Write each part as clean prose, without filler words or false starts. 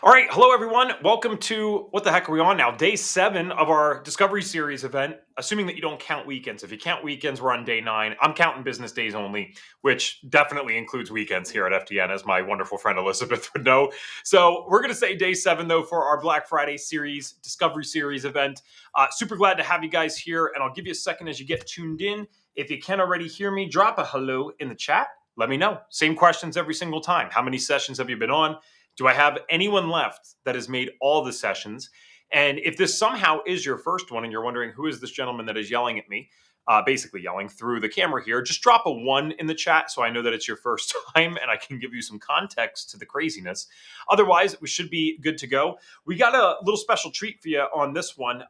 All right, hello everyone. Welcome to what the heck are we on now? Day 7 of our Discovery Series event. Assuming that you don't count weekends. If you count weekends, we're on day 9. I'm counting business days only, which definitely includes weekends here at FDN, as my wonderful friend Elizabeth would know. So we're going to say day 7 though for our Black Friday series, Discovery Series event. Super glad to have you guys here, and I'll give you a second as you get tuned in. If you can't already hear me, drop a hello in the chat. Let me know. Same questions every single time. How many sessions have you been on? Do I have anyone left that has made all the sessions? And if this somehow is your first one and you're wondering who is this gentleman that is yelling at me, basically yelling through the camera here, just drop a 1 in the chat so I know that it's your first time and I can give you some context to the craziness. Otherwise, we should be good to go. We got a little special treat for you on this one.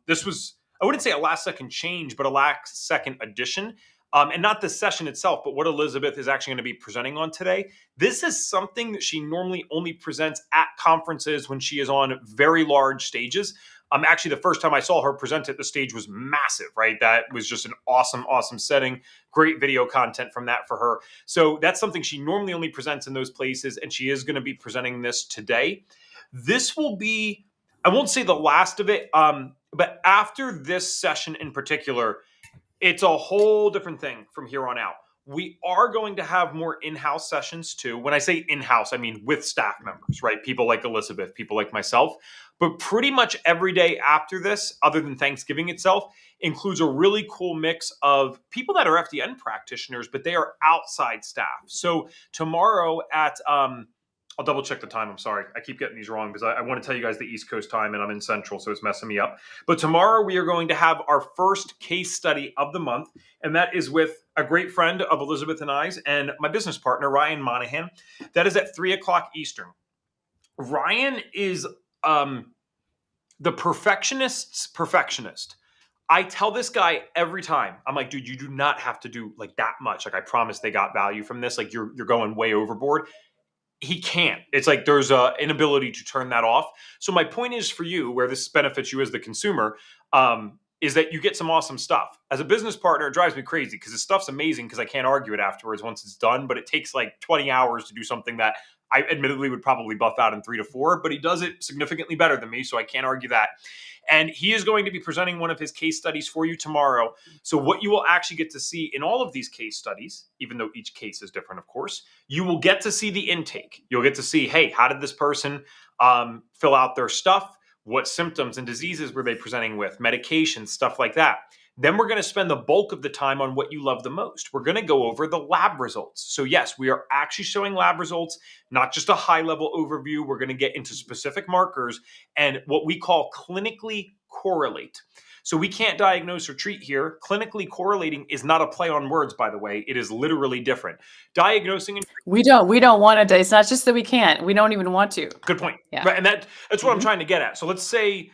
This was, I wouldn't say a last second change, but a last second addition. And not the session itself, but what Elizabeth is actually going to be presenting on today. This is something that she normally only presents at conferences when she is on very large stages. Actually, the first time I saw her present it, the stage was massive, right? That was just an awesome, awesome setting. Great video content from that for her. So that's something she normally only presents in those places, and she is going to be presenting this today. This will be, I won't say the last of it, but after this session in particular, it's a whole different thing from here on out. We are going to have more in-house sessions too. When I say in-house, I mean with staff members, right? People like Elizabeth, people like myself. But pretty much every day after this, other than Thanksgiving itself, includes a really cool mix of people that are FDN practitioners, but they are outside staff. So tomorrow at I'll double check the time. I'm sorry. I keep getting these wrong because I want to tell you guys the East Coast time and I'm in Central, so it's messing me up. But tomorrow we are going to have our first case study of the month, and that is with a great friend of Elizabeth and I's and my business partner, Ryan Monahan. That is at 3 o'clock Eastern. Ryan is the perfectionist's perfectionist. I tell this guy every time, I'm like, dude, you do not have to do like that much. Like, I promise they got value from this. Like, you're going way overboard. He can't. It's like there's an inability to turn that off. So my point is for you, where this benefits you as the consumer, is that you get some awesome stuff. As a business partner, it drives me crazy because this stuff's amazing because I can't argue it afterwards once it's done, but it takes like 20 hours to do something that I admittedly would probably buff out in 3 to 4, but he does it significantly better than me, so I can't argue that. And he is going to be presenting one of his case studies for you tomorrow. So what you will actually get to see in all of these case studies, even though each case is different, of course, you will get to see the intake. You'll get to see, hey, how did this person fill out their stuff? What symptoms and diseases were they presenting with? Medications, stuff like that. Then we're going to spend the bulk of the time on what you love the most. We're going to go over the lab results. So yes, we are actually showing lab results, not just a high-level overview. We're going to get into specific markers and what we call clinically correlate. So we can't diagnose or treat here. Clinically correlating is not a play on words, by the way. It is literally different. Diagnosing and we don't want to. It's not just that we can't. We don't even want to. Good point. Yeah. Right, and that's what I'm trying to get at. So let's say,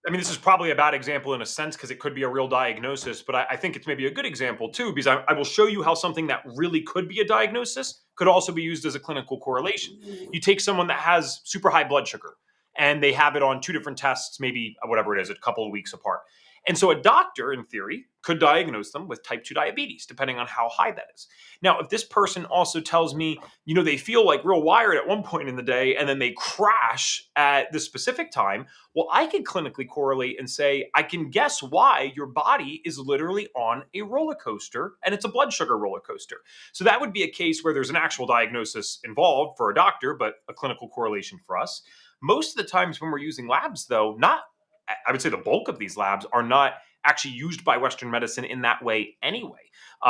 I mean, this is probably a bad example in a sense because it could be a real diagnosis, but I think it's maybe a good example too, because I will show you how something that really could be a diagnosis could also be used as a clinical correlation. You take someone that has super high blood sugar and they have it on 2 different tests, maybe whatever it is, a couple of weeks apart. And so a doctor, in theory, could diagnose them with type 2 diabetes, depending on how high that is. Now, if this person also tells me, they feel like real wired at one point in the day and then they crash at this specific time, well, I can clinically correlate and say, I can guess why your body is literally on a roller coaster and it's a blood sugar roller coaster. So that would be a case where there's an actual diagnosis involved for a doctor, but a clinical correlation for us. Most of the times when we're using labs, though, I would say the bulk of these labs are not actually used by Western medicine in that way anyway.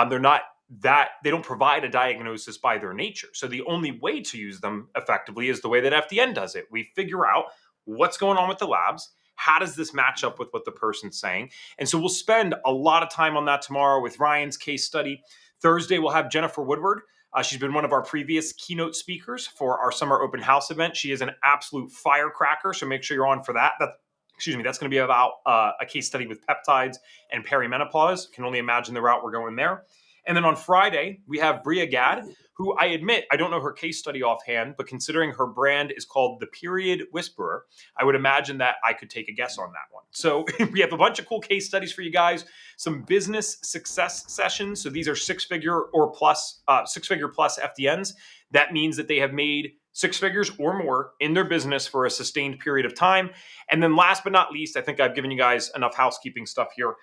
They don't provide a diagnosis by their nature. So the only way to use them effectively is the way that FDN does it. We figure out what's going on with the labs. How does this match up with what the person's saying? And so we'll spend a lot of time on that tomorrow with Ryan's case study. Thursday, we'll have Jennifer Woodward. She's been one of our previous keynote speakers for our summer open house event. She is an absolute firecracker, so make sure you're on for that. That's going to be about a case study with peptides and perimenopause. Can only imagine the route we're going there. And then on Friday, we have Bria Gadd, who I admit, I don't know her case study offhand, but considering her brand is called The Period Whisperer, I would imagine that I could take a guess on that one. So we have a bunch of cool case studies for you guys, some business success sessions. So these are six-figure plus FDNs. That means that they have made six figures or more in their business for a sustained period of time. And then last but not least, I think I've given you guys enough housekeeping stuff here.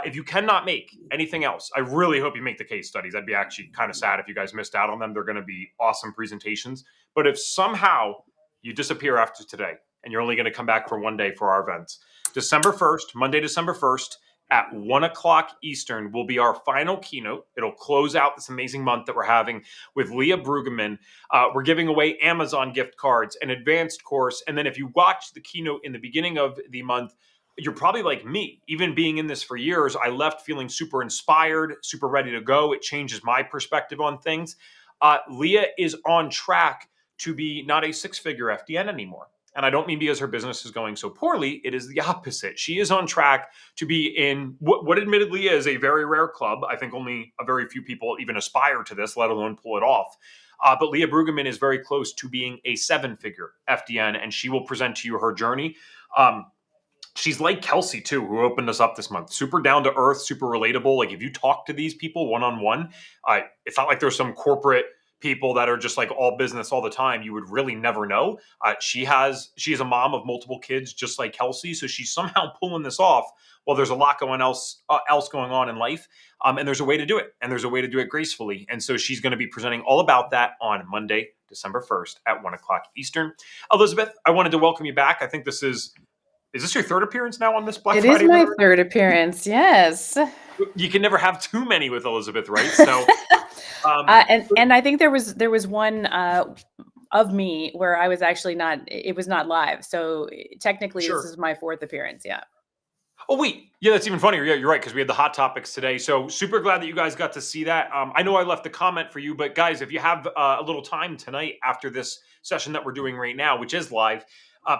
If you cannot make anything else, I really hope you make the case studies. I'd be actually kind of sad if you guys missed out on them. They're going to be awesome presentations. But if somehow you disappear after today and you're only going to come back for one day for our events, December 1st, Monday, December 1st, at 1 o'clock Eastern will be our final keynote. It'll close out this amazing month that we're having with Leah Brueggemann. We're giving away Amazon gift cards, an advanced course. And then if you watch the keynote in the beginning of the month, you're probably like me. Even being in this for years, I left feeling super inspired, super ready to go. It changes my perspective on things. Leah is on track to be not a six-figure FDN anymore. And I don't mean because her business is going so poorly. It is the opposite. She is on track to be in what admittedly is a very rare club. I think only a very few people even aspire to this, let alone pull it off. But Leah Brueggemann is very close to being a seven-figure FDN, and she will present to you her journey. She's like Kelsey, too, who opened us up this month. Super down to earth, super relatable. Like if you talk to these people one-on-one, it's not like there's some corporate people that are just like all business all the time. You would really never know. She is a mom of multiple kids, just like Kelsey. So she's somehow pulling this off while there's a lot else going on in life. And there's a way to do it. And there's a way to do it gracefully. And so she's going to be presenting all about that on Monday, December 1st at 1 o'clock Eastern. Elizabeth, I wanted to welcome you back. I think is this your third appearance now on this Black Friday? It is my third appearance, yes. You can never have too many with Elizabeth, right? So, and I think there was one of me where I was actually it was not live. So technically sure. This is my fourth appearance, yeah. Oh, wait. Yeah, that's even funnier. Yeah, you're right, because we had the hot topics today. So super glad that you guys got to see that. I know I left a comment for you, but guys, if you have a little time tonight after this session that we're doing right now, which is live,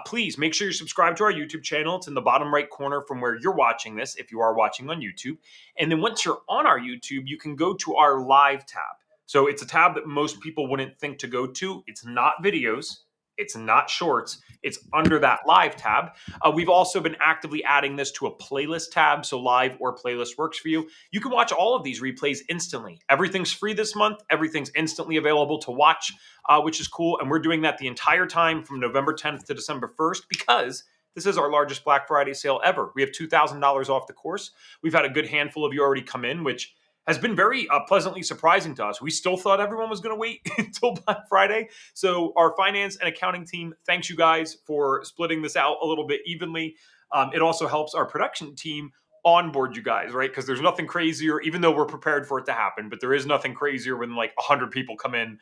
please make sure you subscribe to our YouTube channel. It's in the bottom right corner from where you're watching this, if you are watching on YouTube. And then once you're on our YouTube, you can go to our live tab. So it's a tab that most people wouldn't think to go to. It's not videos. It's not shorts. It's under that live tab. We've also been actively adding this to a playlist tab. So live or playlist works for you. You can watch all of these replays instantly. Everything's free this month. Everything's instantly available to watch, which is cool. And we're doing that the entire time from November 10th to December 1st because this is our largest Black Friday sale ever. We have $2,000 off the course. We've had a good handful of you already come in, which has been very pleasantly surprising to us. We still thought everyone was going to wait until Black Friday. So our finance and accounting team, thanks you guys for splitting this out a little bit evenly. It also helps our production team onboard you guys, right? Because there's nothing crazier, even though we're prepared for it to happen, but there is nothing crazier when like 100 people come in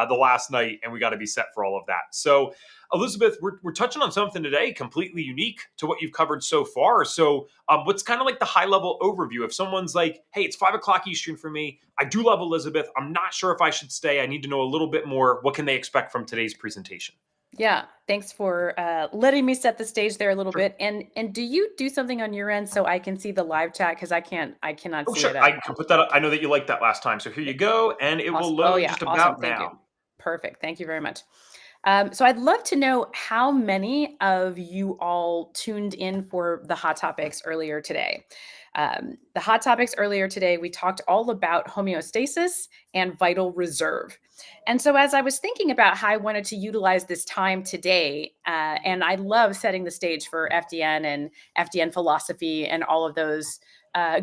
the last night and we got to be set for all of that. So Elizabeth, we're touching on something today completely unique to what you've covered so far. So what's kind of like the high level overview? If someone's like, hey, it's 5 o'clock Eastern for me. I do love Elizabeth. I'm not sure if I should stay. I need to know a little bit more. What can they expect from today's presentation? Yeah, thanks for letting me set the stage there a little bit. And do you do something on your end so I can see the live chat? Because I cannot see sure. it. I can put that up. I know that you liked that last time. So here you go. And it will load just about Thank now. You. Perfect. Thank you very much. So I'd love to know how many of you all tuned in for the hot topics earlier today. The hot topics earlier today, we talked all about homeostasis and vital reserve. And so as I was thinking about how I wanted to utilize this time today, and I love setting the stage for FDN and FDN philosophy and all of those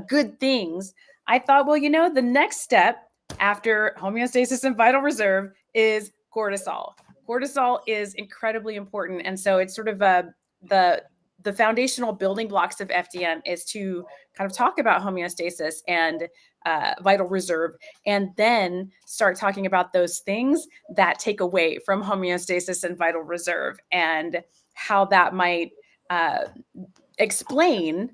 good things, I thought, well, the next step after homeostasis and vital reserve is cortisol. Cortisol is incredibly important. And so it's sort of the foundational building blocks of FDN is to kind of talk about homeostasis and vital reserve, and then start talking about those things that take away from homeostasis and vital reserve and how that might explain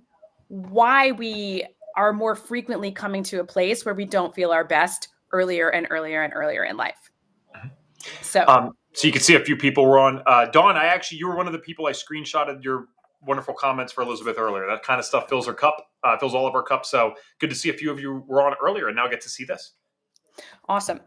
why we are more frequently coming to a place where we don't feel our best earlier and earlier and earlier in life. So you can see a few people were on. Dawn, you were one of the people I screenshotted your wonderful comments for Elizabeth earlier. That kind of stuff fills her cup, fills all of our cups. So good to see a few of you were on earlier and now get to see this. Awesome.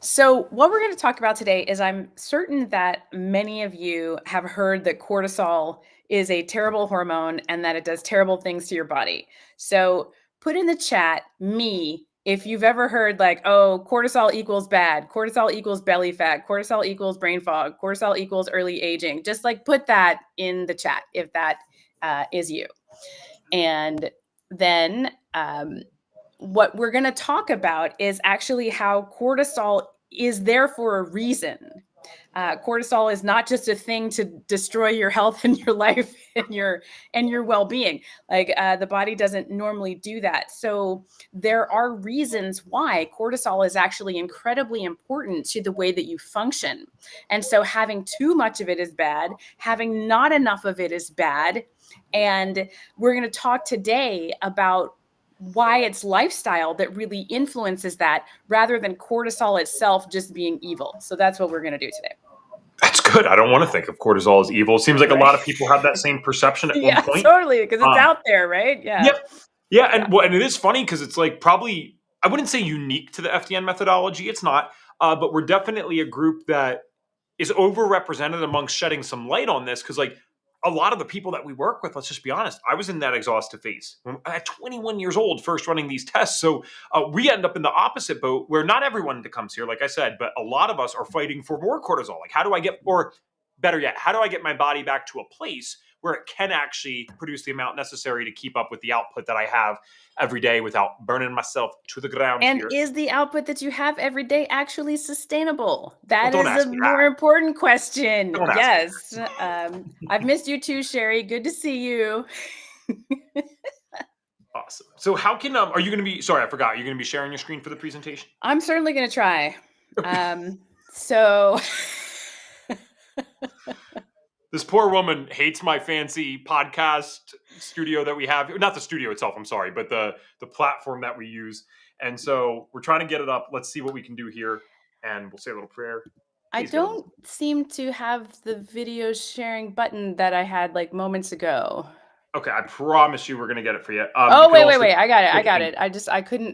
So what we're going to talk about today is I'm certain that many of you have heard that cortisol is a terrible hormone and that it does terrible things to your body. So put in the chat, me, if you've ever heard like, oh, cortisol equals bad, cortisol equals belly fat, cortisol equals brain fog, cortisol equals early aging, just like put that in the chat if that is you. And then what we're going to talk about is actually how cortisol is there for a reason. Cortisol is not just a thing to destroy your health and your life and your well-being. Like the body doesn't normally do that. So there are reasons why cortisol is actually incredibly important to the way that you function. And so having too much of it is bad. Having not enough of it is bad. And we're going to talk today about why it's lifestyle that really influences that rather than cortisol itself just being evil. So that's what we're going to do today. That's good. I don't want to think of cortisol as evil. It seems like a Right. lot of people have that same perception at one Yeah, point. totally, because it's out there, right? Yeah, Yeah. yeah, Yeah. and it is funny because it's like probably I wouldn't say unique to the FDN methodology. It's not, but we're definitely a group that is overrepresented amongst shedding some light on this because like a lot of the people that we work with, let's just be honest, I was in that exhaustive phase at 21 years old, first running these tests. So we end up in the opposite boat where not everyone that comes here, like I said, but a lot of us are fighting for more cortisol. Like, how do I get, or better yet, how do I get my body back to a place where it can actually produce the amount necessary to keep up with the output that I have every day without burning myself to the ground And here? is the output that you have every day actually sustainable? Well, That don't is a ask me that. more important question. Don't ask me Yes. I've missed you too, Sherry. Good to see you. Awesome. So how can are you going to be? Sorry, I forgot. You're going to be sharing your screen for the presentation. I'm certainly going to try. So This poor woman hates my fancy podcast studio that we have. Not the studio itself, I'm sorry, but the platform that we use. And so we're trying to get it up. Let's see what we can do here, and we'll say a little prayer. I Please, God. don't seem to have the video sharing button that I had like moments ago. Okay, I promise you, we're going to get it for you. You Oh, could wait, also I got it. I click got H. it.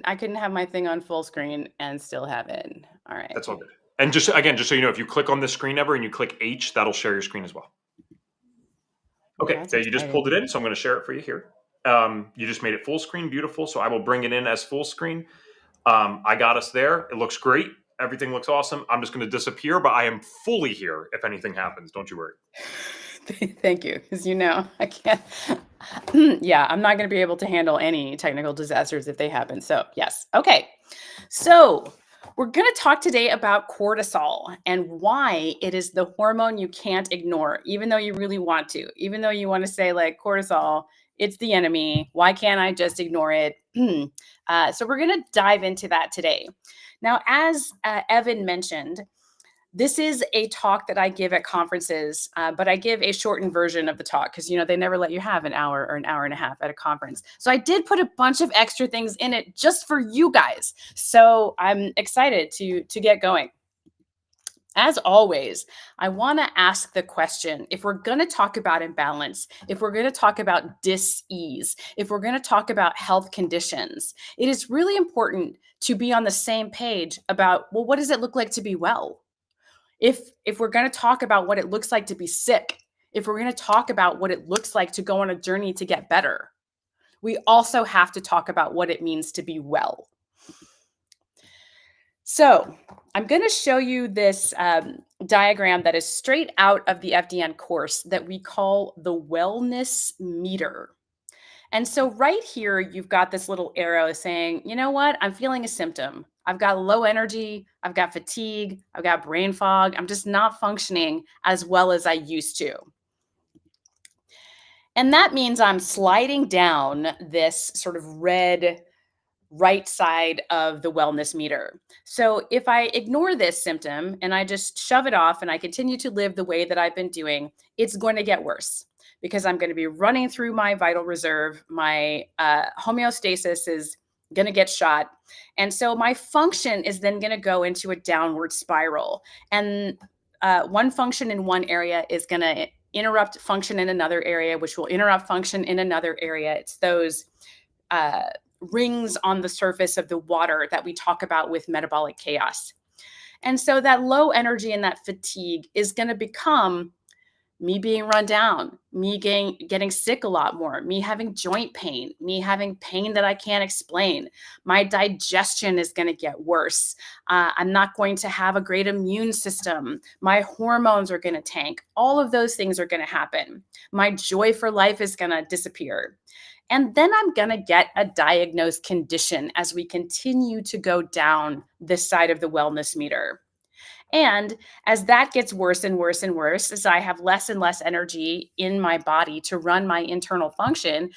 I couldn't have my thing on full screen and still have it. All right. That's all good. And just again, just so you know, if you click on this screen ever and you click H, that'll share your screen as well. Okay, That's there you just pulled it exciting. in, so I'm going to share it for you here. You just made it full screen, beautiful. So I will bring it in as full screen. I got us there. It looks great. Everything looks awesome. I'm just going to disappear, but I am fully here if anything happens. Don't you worry. Thank you, because I can't. Yeah, I'm not going to be able to handle any technical disasters if they happen. So yes, okay. So we're going to talk today about cortisol and why it is the hormone you can't ignore, even though you really want to, even though you want to say like cortisol, it's the enemy. Why can't I just ignore it? So we're going to dive into that today. Now, as Evan mentioned, this is a talk that I give at conferences, but I give a shortened version of the talk because they never let you have an hour or an hour and a half at a conference. So I did put a bunch of extra things in it just for you guys. So I'm excited to get going. As always, I want to ask the question, if we're going to talk about imbalance, if we're going to talk about dis-ease, if we're going to talk about health conditions, it is really important to be on the same page about, well, what does it look like to be well? If we're going to talk about what it looks like to be sick, if we're going to talk about what it looks like to go on a journey to get better, we also have to talk about what it means to be well. So I'm going to show you this diagram that is straight out of the FDN course that we call the wellness meter. And so right here, you've got this little arrow saying, you know what? I'm feeling a symptom. I've got low energy. I've got fatigue. I've got brain fog. I'm just not functioning as well as I used to. And that means I'm sliding down this sort of red right side of the wellness meter. So if I ignore this symptom and I just shove it off and I continue to live the way that I've been doing, it's going to get worse because I'm going to be running through my vital reserve. My homeostasis is going to get shot. And so my function is then going to go into a downward spiral. And one function in one area is going to interrupt function in another area, which will interrupt function in another area. It's those rings on the surface of the water that we talk about with metabolic chaos. And so that low energy and that fatigue is going to become me being run down, me getting sick a lot more, me having joint pain, me having pain that I can't explain. My digestion is going to get worse. I'm not going to have a great immune system. My hormones are going to tank. All of those things are going to happen. My joy for life is going to disappear. And then I'm going to get a diagnosed condition as we continue to go down this side of the wellness meter. And as that gets worse and worse and worse, as I have less and less energy in my body to run my internal function,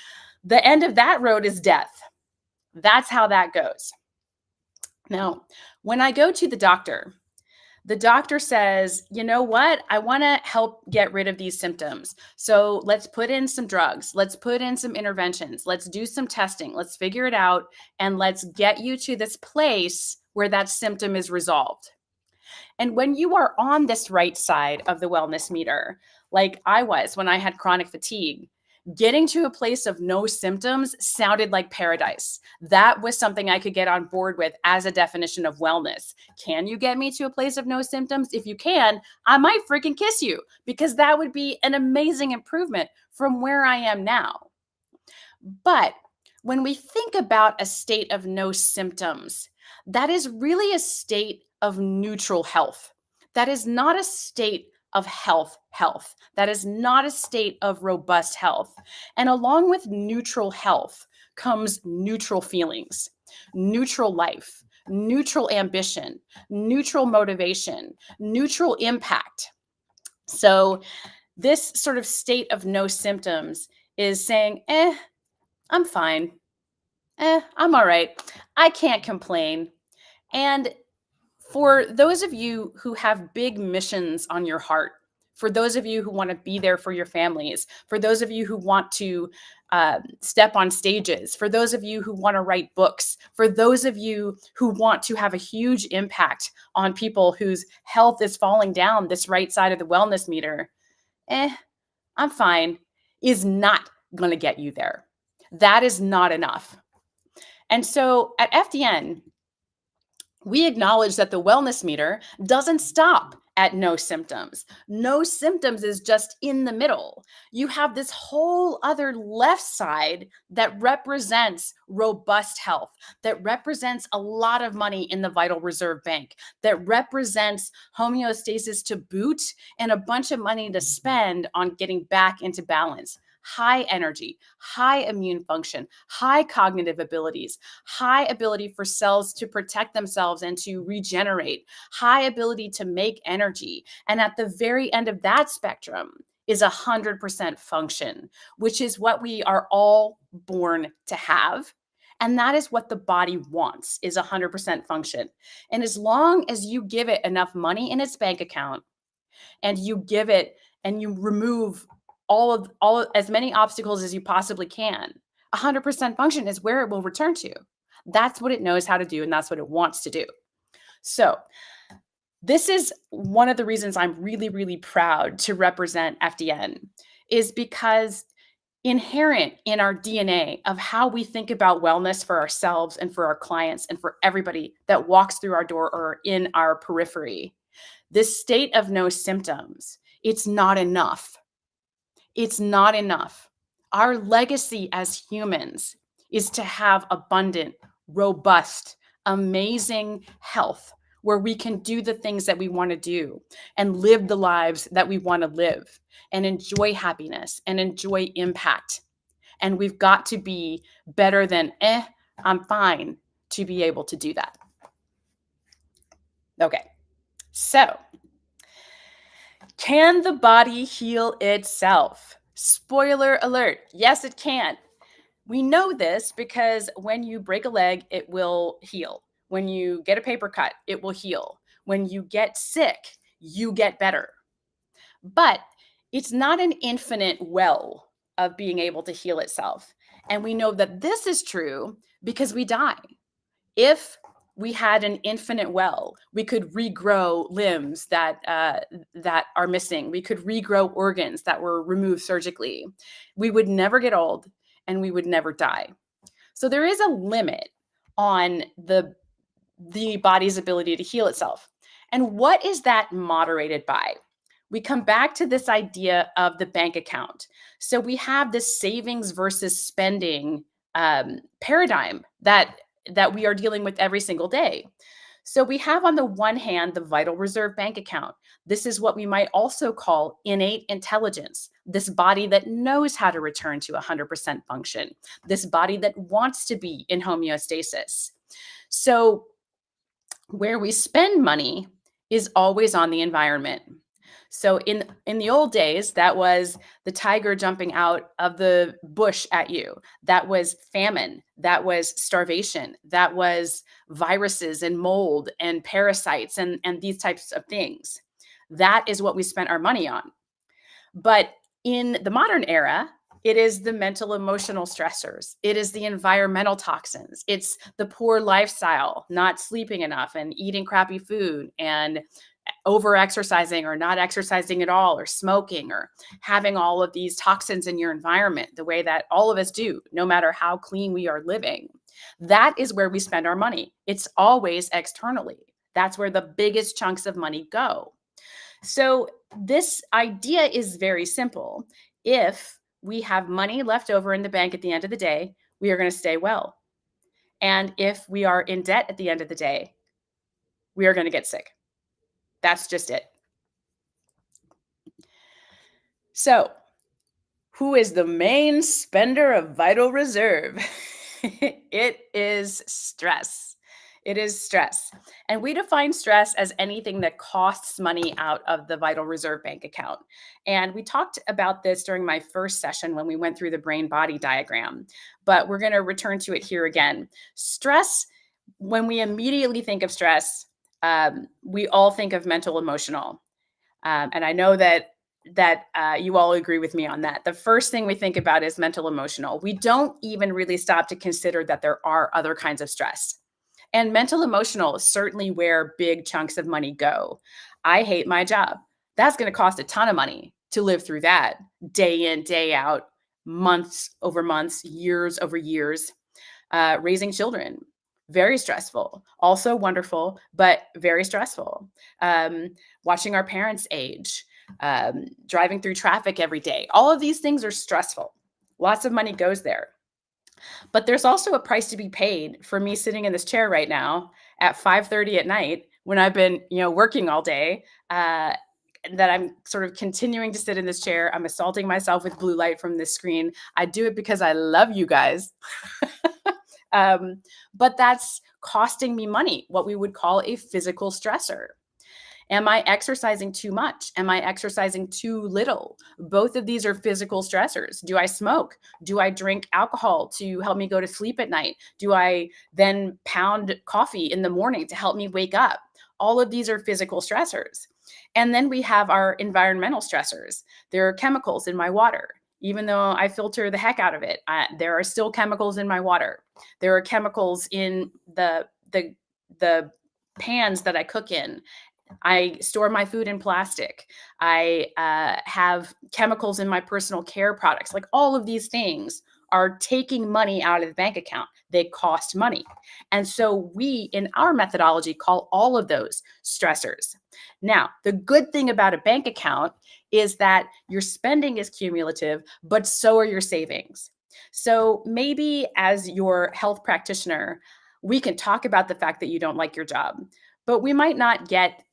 the end of that road is death. That's how that goes. Now, when I go to the doctor says, you know what? I want to help get rid of these symptoms. So let's put in some drugs. Let's put in some interventions. Let's do some testing. Let's figure it out. And let's get you to this place where that symptom is resolved. And when you are on this right side of the wellness meter, like I was when I had chronic fatigue, getting to a place of no symptoms sounded like paradise. That was something I could get on board with as a definition of wellness. Can you get me to a place of no symptoms? If you can, I might freaking kiss you, because that would be an amazing improvement from where I am now. But when we think about a state of no symptoms, that is really a state of neutral health. That is not a state of health. That is not a state of robust health. And along with neutral health comes neutral feelings, neutral life, neutral ambition, neutral motivation, neutral impact. So this sort of state of no symptoms is saying, I'm fine. I'm all right. I can't complain. And for those of you who have big missions on your heart, for those of you who want to be there for your families, for those of you who want to step on stages, for those of you who want to write books, for those of you who want to have a huge impact on people whose health is falling down this right side of the wellness meter, I'm fine, is not going to get you there. That is not enough. And so at FDN, we acknowledge that the wellness meter doesn't stop at no symptoms. No symptoms is just in the middle. You have this whole other left side that represents robust health, that represents a lot of money in the vital reserve bank, that represents homeostasis to boot and a bunch of money to spend on getting back into balance. High energy, high immune function, high cognitive abilities, high ability for cells to protect themselves and to regenerate, high ability to make energy. And at the very end of that spectrum is 100% function, which is what we are all born to have. And that is what the body wants, is 100% function. And as long as you give it enough money in its bank account, and you give it and you remove all as many obstacles as you possibly can, 100% function is where it will return to. That's what it knows how to do, and that's what it wants to do. So this is one of the reasons I'm really, really proud to represent FDN, is because inherent in our DNA of how we think about wellness for ourselves and for our clients and for everybody that walks through our door or in our periphery, this state of no symptoms, it's not enough. It's not enough. Our legacy as humans is to have abundant, robust, amazing health where we can do the things that we want to do and live the lives that we want to live and enjoy happiness and enjoy impact. And we've got to be better than, I'm fine, to be able to do that. Okay, so can the body heal itself? Spoiler alert, yes, it can. We know this because when you break a leg, it will heal. When you get a paper cut, it will heal. When you get sick, you get better. But it's not an infinite well of being able to heal itself. And we know that this is true because we die. If we had an infinite well, we could regrow limbs that are missing. We could regrow organs that were removed surgically. We would never get old and we would never die. So there is a limit on the body's ability to heal itself. And what is that moderated by? we come back to this idea of the bank account. So we have this savings versus spending paradigm that we are dealing with every single day. So we have on the one hand the vital reserve bank account. This is what we might also call innate intelligence, this body that knows how to return to 100% function, this body that wants to be in homeostasis. So where we spend money is always on the environment. So in the old days, that was the tiger jumping out of the bush at you. That was famine. That was starvation. That was viruses and mold and parasites and these types of things. That is what we spent our money on. But in the modern era, it is the mental emotional stressors. It is the environmental toxins. It's the poor lifestyle, not sleeping enough and eating crappy food and over exercising or not exercising at all or smoking or having all of these toxins in your environment the way that all of us do, no matter how clean we are living. That is where we spend our money. It's always externally. That's where the biggest chunks of money go. So, this idea is very simple. If we have money left over in the bank at the end of the day, we are going to stay well. And if we are in debt at the end of the day, we are going to get sick. That's just it. So, who is the main spender of vital reserve? It is stress. It is stress. And we define stress as anything that costs money out of the vital reserve bank account. And we talked about this during my first session when we went through the brain body diagram, but we're going to return to it here again. Stress, when we immediately think of stress, we all think of mental emotional. And I know that you all agree with me on that. The first thing we think about is mental emotional. We don't even really stop to consider that there are other kinds of stress. And mental emotional is certainly where big chunks of money go. I hate my job. That's going to cost a ton of money to live through that day in, day out, months over months, years over years. Raising children, very stressful. Also wonderful, but very stressful. Watching our parents age, driving through traffic every day. All of these things are stressful. Lots of money goes there. But there's also a price to be paid for me sitting in this chair right now at 5:30 at night when I've been, working all day. That I'm sort of continuing to sit in this chair. I'm assaulting myself with blue light from this screen. I do it because I love you guys. But that's costing me money, what we would call a physical stressor. Am I exercising too much? Am I exercising too little? Both of these are physical stressors. Do I smoke? Do I drink alcohol to help me go to sleep at night? Do I then pound coffee in the morning to help me wake up? All of these are physical stressors. And then we have our environmental stressors. There are chemicals in my water. Even though I filter the heck out of it, there are still chemicals in my water. There are chemicals in the pans that I cook in. I store my food in plastic. I have chemicals in my personal care products. Like all of these things are taking money out of the bank account. They cost money. And so we, in our methodology, call all of those stressors. Now, the good thing about a bank account is that your spending is cumulative, but so are your savings. So maybe as your health practitioner, we can talk about the fact that you don't like your job, but we might not get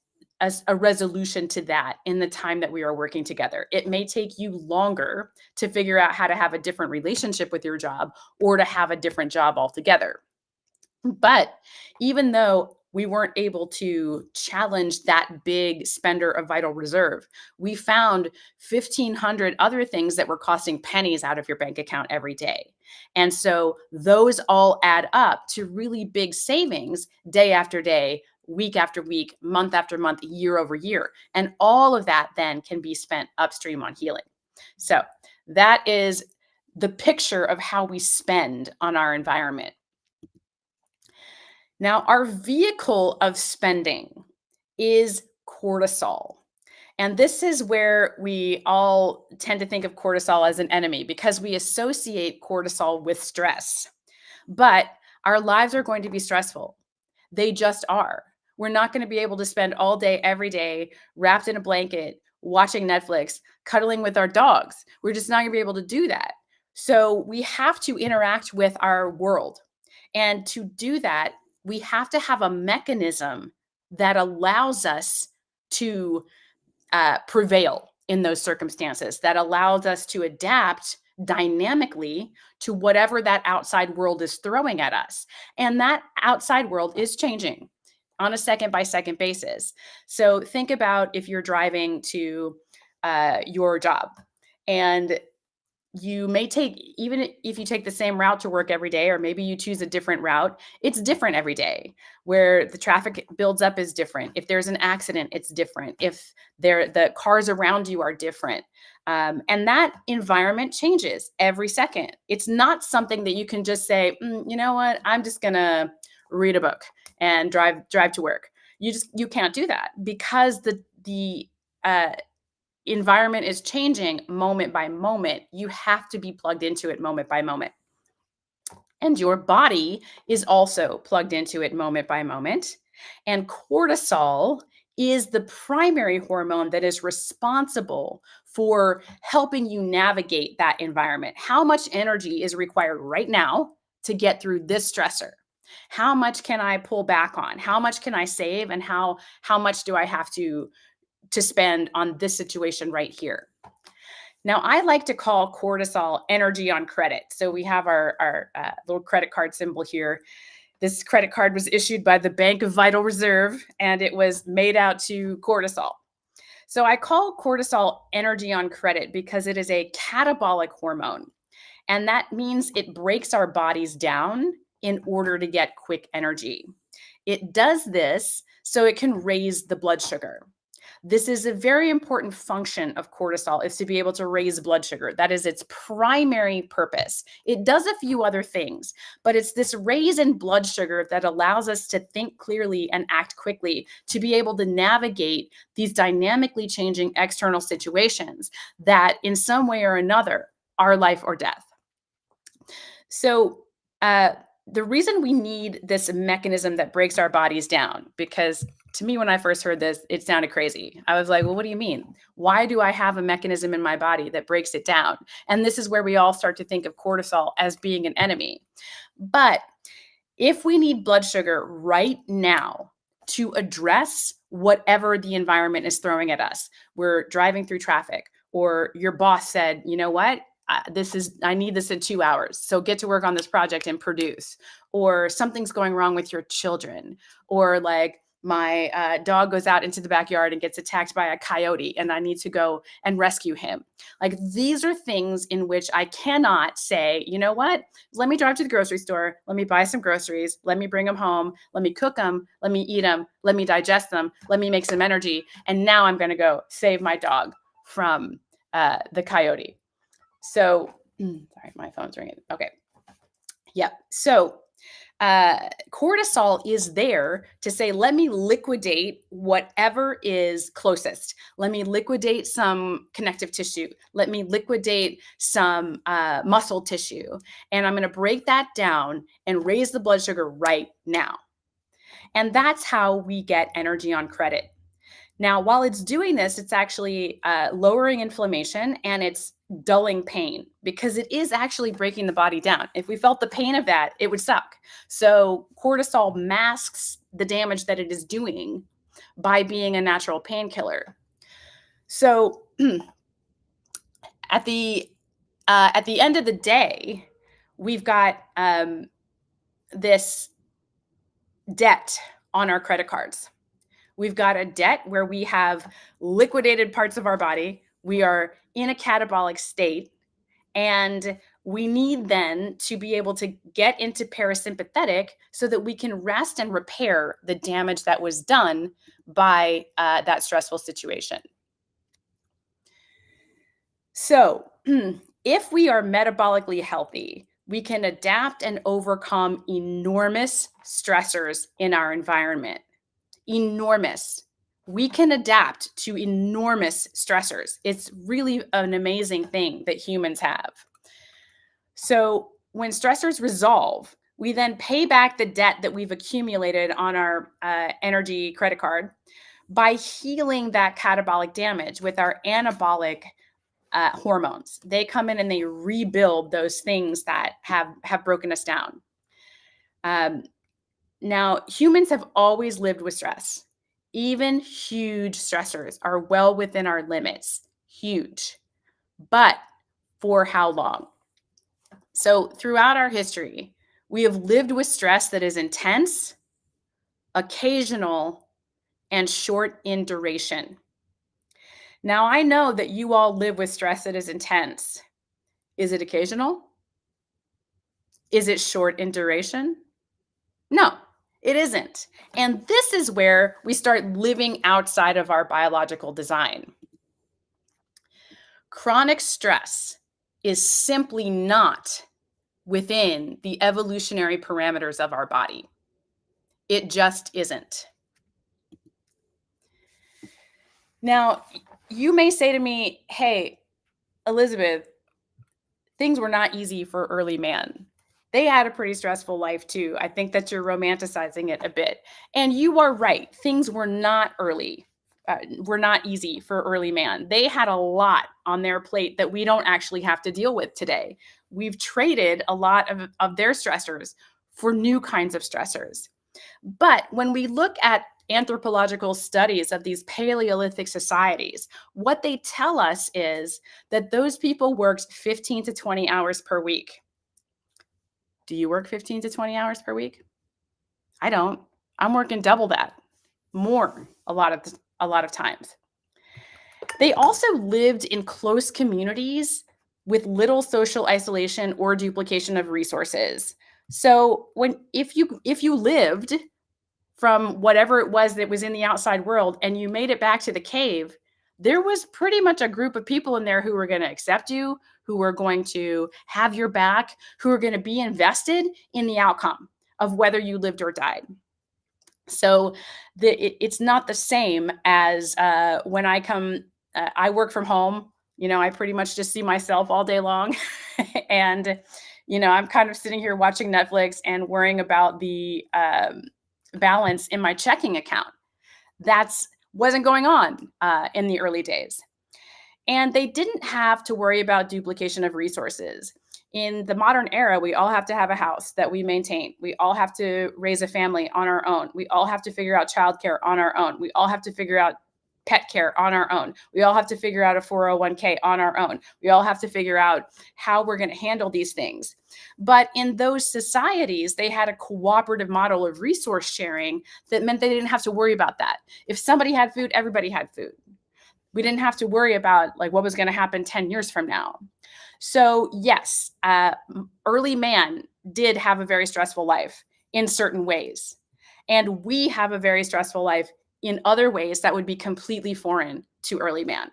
a resolution to that in the time that we are working together. It may take you longer to figure out how to have a different relationship with your job or to have a different job altogether. But even though we weren't able to challenge that big spender of vital reserve, we found 1,500 other things that were costing pennies out of your bank account every day. And so those all add up to really big savings day after day, week after week, month after month, year over year. And all of that then can be spent upstream on healing. So that is the picture of how we spend on our environment. Now, our vehicle of spending is cortisol. And this is where we all tend to think of cortisol as an enemy because we associate cortisol with stress. But our lives are going to be stressful. They just are. We're not going to be able to spend all day, every day, wrapped in a blanket, watching Netflix, cuddling with our dogs. We're just not going to be able to do that. So we have to interact with our world. And to do that, we have to have a mechanism that allows us to prevail in those circumstances, that allows us to adapt dynamically to whatever that outside world is throwing at us. And that outside world is changing on a second by second basis. So think about if you're driving to your job, and you may take, even if you take the same route to work every day, or maybe you choose a different route, it's different every day. Where the traffic builds up is different. If there's an accident, it's different. If the cars around you are different. And that environment changes every second. It's not something that you can just say, you know what, I'm just gonna read a book and drive to work. You can't do that, because the environment is changing moment by moment. You have to be plugged into it moment by moment. And your body is also plugged into it moment by moment. And cortisol is the primary hormone that is responsible for helping you navigate that environment. How much energy is required right now to get through this stressor? How much can I pull back on? How much can I save? And how much do I have to spend on this situation right here? Now, I like to call cortisol energy on credit. So we have our little credit card symbol here. This credit card was issued by the Bank of Vital Reserve, and it was made out to cortisol. So I call cortisol energy on credit because it is a catabolic hormone. And that means it breaks our bodies down in order to get quick energy. It does this so it can raise the blood sugar. This is a very important function of cortisol, is to be able to raise blood sugar. That is its primary purpose. It does a few other things, but it's this raise in blood sugar that allows us to think clearly and act quickly, to be able to navigate these dynamically changing external situations that in some way or another are life or death. So, the reason we need this mechanism that breaks our bodies down, because to me, when I first heard this, it sounded crazy. I was like, well, what do you mean? Why do I have a mechanism in my body that breaks it down? And this is where we all start to think of cortisol as being an enemy. But if we need blood sugar right now to address whatever the environment is throwing at us, we're driving through traffic, or your boss said, you know what? I need this in 2 hours. So get to work on this project and produce. Or something's going wrong with your children. Or like my dog goes out into the backyard and gets attacked by a coyote, and I need to go and rescue him. Like, these are things in which I cannot say, you know what? Let me drive to the grocery store. Let me buy some groceries. Let me bring them home. Let me cook them. Let me eat them. Let me digest them. Let me make some energy. And now I'm going to go save my dog from the coyote. So, sorry, my phone's ringing. Okay. Yep. So, cortisol is there to say, let me liquidate whatever is closest. Let me liquidate some connective tissue. Let me liquidate some muscle tissue. And I'm going to break that down and raise the blood sugar right now. And that's how we get energy on credit. Now, while it's doing this, it's actually lowering inflammation, and it's dulling pain, because it is actually breaking the body down. If we felt the pain of that, it would suck. So cortisol masks the damage that it is doing by being a natural painkiller. So at the end of the day, we've got this debt on our credit cards. We've got a debt where we have liquidated parts of our body. We are in a catabolic state, and we need then to be able to get into parasympathetic so that we can rest and repair the damage that was done by that stressful situation. So, if we are metabolically healthy, we can adapt and overcome enormous stressors in our environment. Enormous. We can adapt to enormous stressors. It's really an amazing thing that humans have. So when stressors resolve, we then pay back the debt that we've accumulated on our energy credit card by healing that catabolic damage with our anabolic hormones. They come in and they rebuild those things that have broken us down. Now, humans have always lived with stress. Even huge stressors are well within our limits. Huge. But for how long? So, throughout our history, we have lived with stress that is intense, occasional, and short in duration. Now, I know that you all live with stress that is intense. Is it occasional? Is it short in duration? No, it isn't. And this is where we start living outside of our biological design. Chronic stress is simply not within the evolutionary parameters of our body. It just isn't. Now, you may say to me, hey, Elizabeth, things were not easy for early man. They had a pretty stressful life too. I think that you're romanticizing it a bit. And you are right. Things were not easy for early man. They had a lot on their plate that we don't actually have to deal with today. We've traded a lot of their stressors for new kinds of stressors. But when we look at anthropological studies of these Paleolithic societies, what they tell us is that those people worked 15 to 20 hours per week. Do you work 15 to 20 hours per week? I don't. I'm working double that, more a lot of times. They also lived in close communities with little social isolation or duplication of resources. So if you lived from whatever it was that was in the outside world and you made it back to the cave, there was pretty much a group of people in there who were going to accept you, who were going to have your back, who were going to be invested in the outcome of whether you lived or died. So it's not the same as when I work from home. I pretty much just see myself all day long. And, I'm kind of sitting here watching Netflix and worrying about the balance in my checking account. That's wasn't going on in the early days. And they didn't have to worry about duplication of resources. In the modern era, we all have to have a house that we maintain. We all have to raise a family on our own. We all have to figure out childcare on our own. We all have to figure out pet care on our own. We all have to figure out a 401k on our own. We all have to figure out how we're going to handle these things. But in those societies, they had a cooperative model of resource sharing that meant they didn't have to worry about that. If somebody had food, everybody had food. We didn't have to worry about what was going to happen 10 years from now. So yes, early man did have a very stressful life in certain ways. And we have a very stressful life in other ways that would be completely foreign to early man.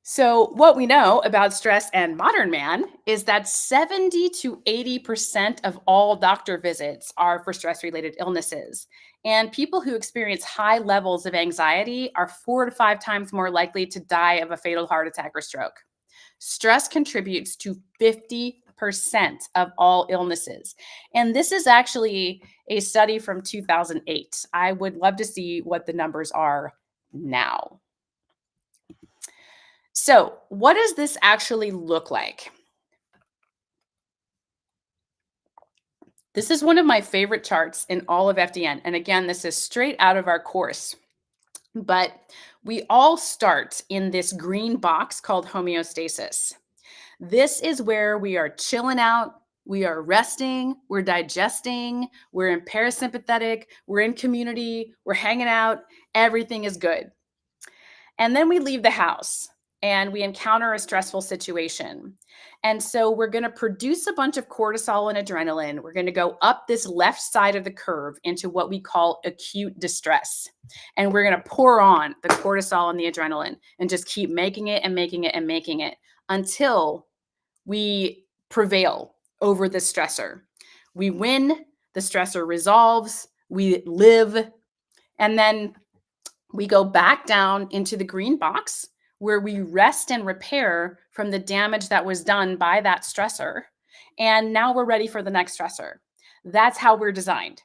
So what we know about stress and modern man is that 70 to 80% of all doctor visits are for stress-related illnesses. And people who experience high levels of anxiety are 4 to 5 times more likely to die of a fatal heart attack or stroke. Stress contributes to 50% of all illnesses. And this is actually a study from 2008. I would love to see what the numbers are now. So, what does this actually look like? This is one of my favorite charts in all of FDN. And again, this is straight out of our course. But we all start in this green box called homeostasis. This is where we are chilling out, we are resting, we're digesting, we're in parasympathetic, we're in community, we're hanging out, everything is good. And then we leave the house and we encounter a stressful situation. And so we're going to produce a bunch of cortisol and adrenaline. We're going to go up this left side of the curve into what we call acute distress. And we're going to pour on the cortisol and the adrenaline and just keep making it and making it and making it until we prevail over the stressor. We win, the stressor resolves, we live, and then we go back down into the green box where we rest and repair from the damage that was done by that stressor. And now we're ready for the next stressor. That's how we're designed.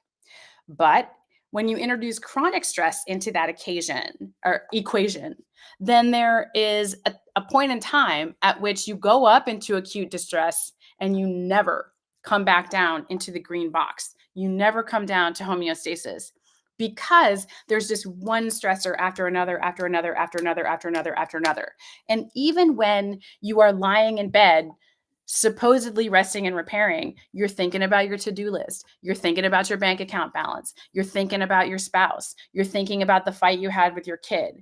But When you introduce chronic stress into that occasion or equation, then there is a point in time at which you go up into acute distress and you never come back down into the green box. You never come down to homeostasis because there's just one stressor after another, after another, after another, after another, after another. And even when you are lying in bed, supposedly resting and repairing, you're thinking about your to-do list. You're thinking about your bank account balance. You're thinking about your spouse. You're thinking about the fight you had with your kid.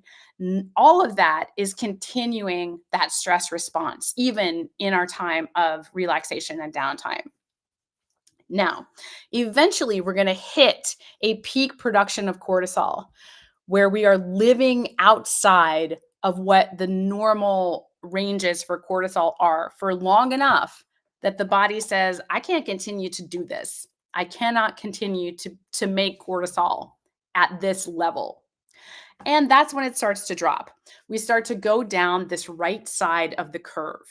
All of that is continuing that stress response, even in our time of relaxation and downtime. Now, eventually, we're going to hit a peak production of cortisol where we are living outside of what the normal ranges for cortisol are for long enough that the body says, I can't continue to do this. I cannot continue to make cortisol at this level. And that's when it starts to drop. We start to go down this right side of the curve.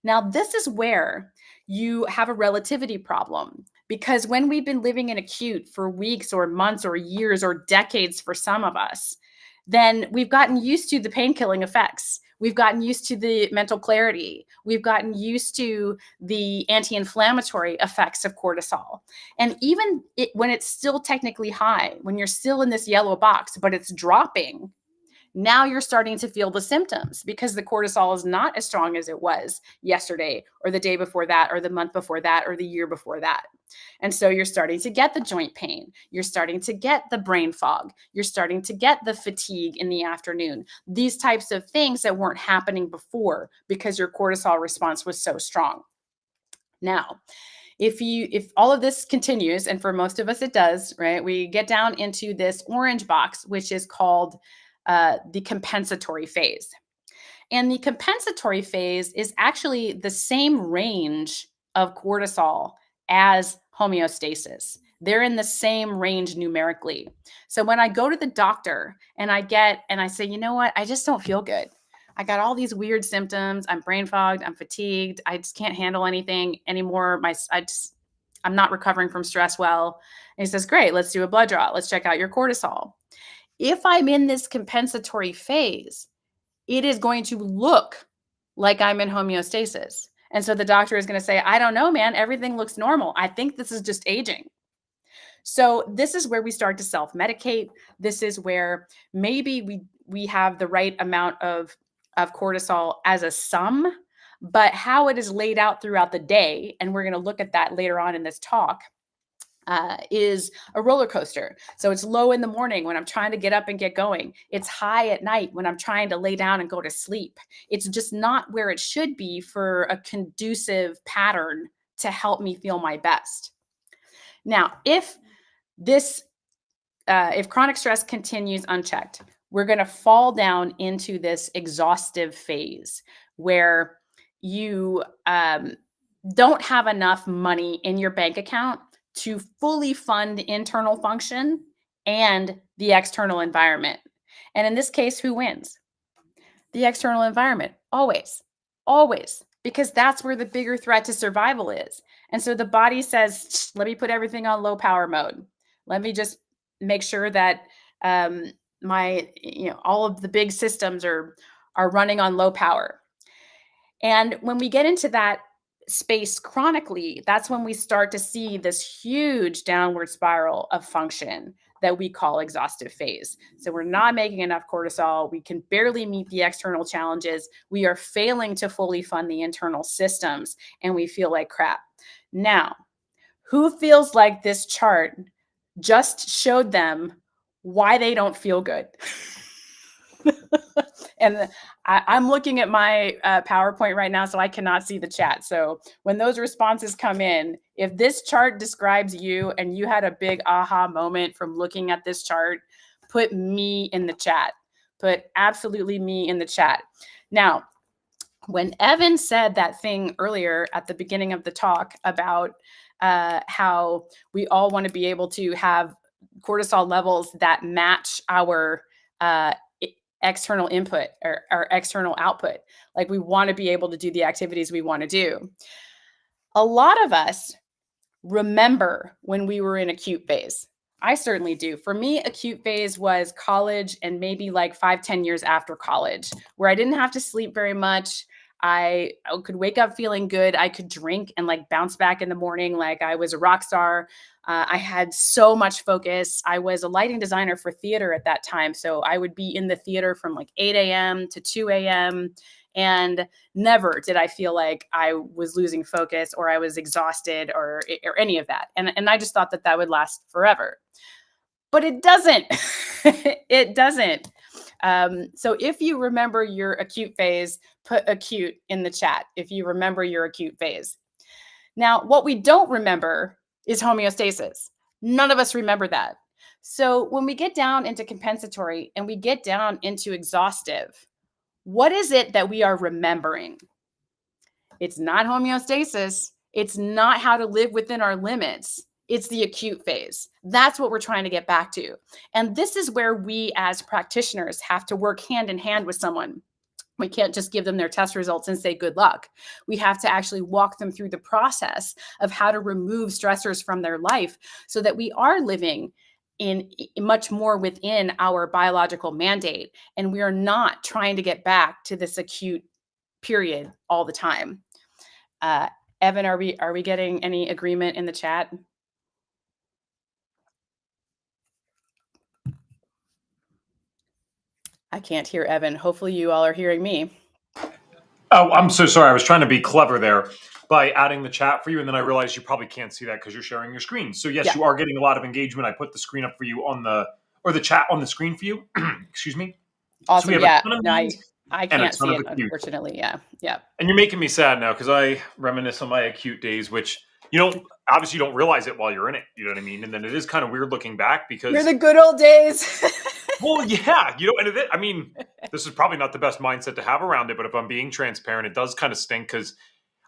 Now, this is where you have a relativity problem because when we've been living in acute for weeks or months or years or decades for some of us, then we've gotten used to the pain killing effects. We've gotten used to the mental clarity. We've gotten used to the anti inflammatory effects of cortisol. And even when it's still technically high, when you're still in this yellow box, but it's dropping, now you're starting to feel the symptoms because the cortisol is not as strong as it was yesterday or the day before that or the month before that or the year before that. And so you're starting to get the joint pain. You're starting to get the brain fog. You're starting to get the fatigue in the afternoon. These types of things that weren't happening before because your cortisol response was so strong. Now, if all of this continues, and for most of us it does, right? We get down into this orange box, which is called the compensatory phase. And the compensatory phase is actually the same range of cortisol as homeostasis. They're in the same range numerically. So when I go to the doctor and I say, you know what, I just don't feel good. I got all these weird symptoms. I'm brain fogged. I'm fatigued. I just can't handle anything anymore. I'm not recovering from stress well. And he says, great, let's do a blood draw. Let's check out your cortisol. If I'm in this compensatory phase, it is going to look like I'm in homeostasis. And so the doctor is going to say, I don't know, man, everything looks normal. I think this is just aging. So this is where we start to self-medicate. This is where maybe we have the right amount of cortisol as a sum, but how it is laid out throughout the day, and we're going to look at that later on in this talk, is a roller coaster. So it's low in the morning when I'm trying to get up and get going. It's high at night when I'm trying to lay down and go to sleep. It's just not where it should be for a conducive pattern to help me feel my best. Now, if chronic stress continues unchecked, we're going to fall down into this exhaustive phase where you don't have enough money in your bank account to fully fund internal function and the external environment. And in this case, who wins? The external environment, always, always, because that's where the bigger threat to survival is. And so the body says, let me put everything on low power mode. Let me just make sure that all of the big systems are running on low power. And when we get into that space chronically, that's when we start to see this huge downward spiral of function that we call exhaustive phase. So we're not making enough cortisol. We can barely meet the external challenges. We are failing to fully fund the internal systems, and we feel like crap. Now, who feels like this chart just showed them why they don't feel good? And I'm looking at my PowerPoint right now, so I cannot see the chat. So when those responses come in, if this chart describes you and you had a big aha moment from looking at this chart, put me in the chat. Put absolutely me in the chat. Now, when Evan said that thing earlier at the beginning of the talk about how we all want to be able to have cortisol levels that match our external input or external output. Like we want to be able to do the activities we want to do. A lot of us remember when we were in acute phase. I certainly do. For me, acute phase was college and maybe like 5, 10 years after college, where I didn't have to sleep very much. I could wake up feeling good. I could drink and like bounce back in the morning like I was a rock star. I had so much focus. I was a lighting designer for theater at that time. So I would be in the theater from like 8 a.m. to 2 a.m. And never did I feel like I was losing focus or I was exhausted or any of that. And I just thought that that would last forever. But it doesn't. It doesn't. So if you remember your acute phase, put acute in the chat if you remember your acute phase. Now, what we don't remember is homeostasis. None of us remember that. So when we get down into compensatory and we get down into exhaustive, what is it that we are remembering? It's not homeostasis. It's not how to live within our limits. It's the acute phase. That's what we're trying to get back to. And this is where we as practitioners have to work hand in hand with someone. We can't just give them their test results and say good luck. We have to actually walk them through the process of how to remove stressors from their life so that we are living in much more within our biological mandate and we are not trying to get back to this acute period all the time. Evan, are we getting any agreement in the chat? I can't hear Evan. Hopefully you all are hearing me. Oh, I'm so sorry. I was trying to be clever there by adding the chat for you, and then I realized you probably can't see that because you're sharing your screen. So yes, Yeah. you are getting a lot of engagement. I put the screen up for you or the chat on the screen for you. Excuse me. Awesome. So we have Yeah. a ton of No, these I and a can't ton see of it, acute. unfortunately. Yeah. Yeah. And you're making me sad now because I reminisce on my acute days, which obviously you don't realize it while you're in it. You know what I mean? And then it is kind of weird looking back You're because, the good old days. well, yeah, I mean, this is probably not the best mindset to have around it, but if I'm being transparent, it does kind of stink because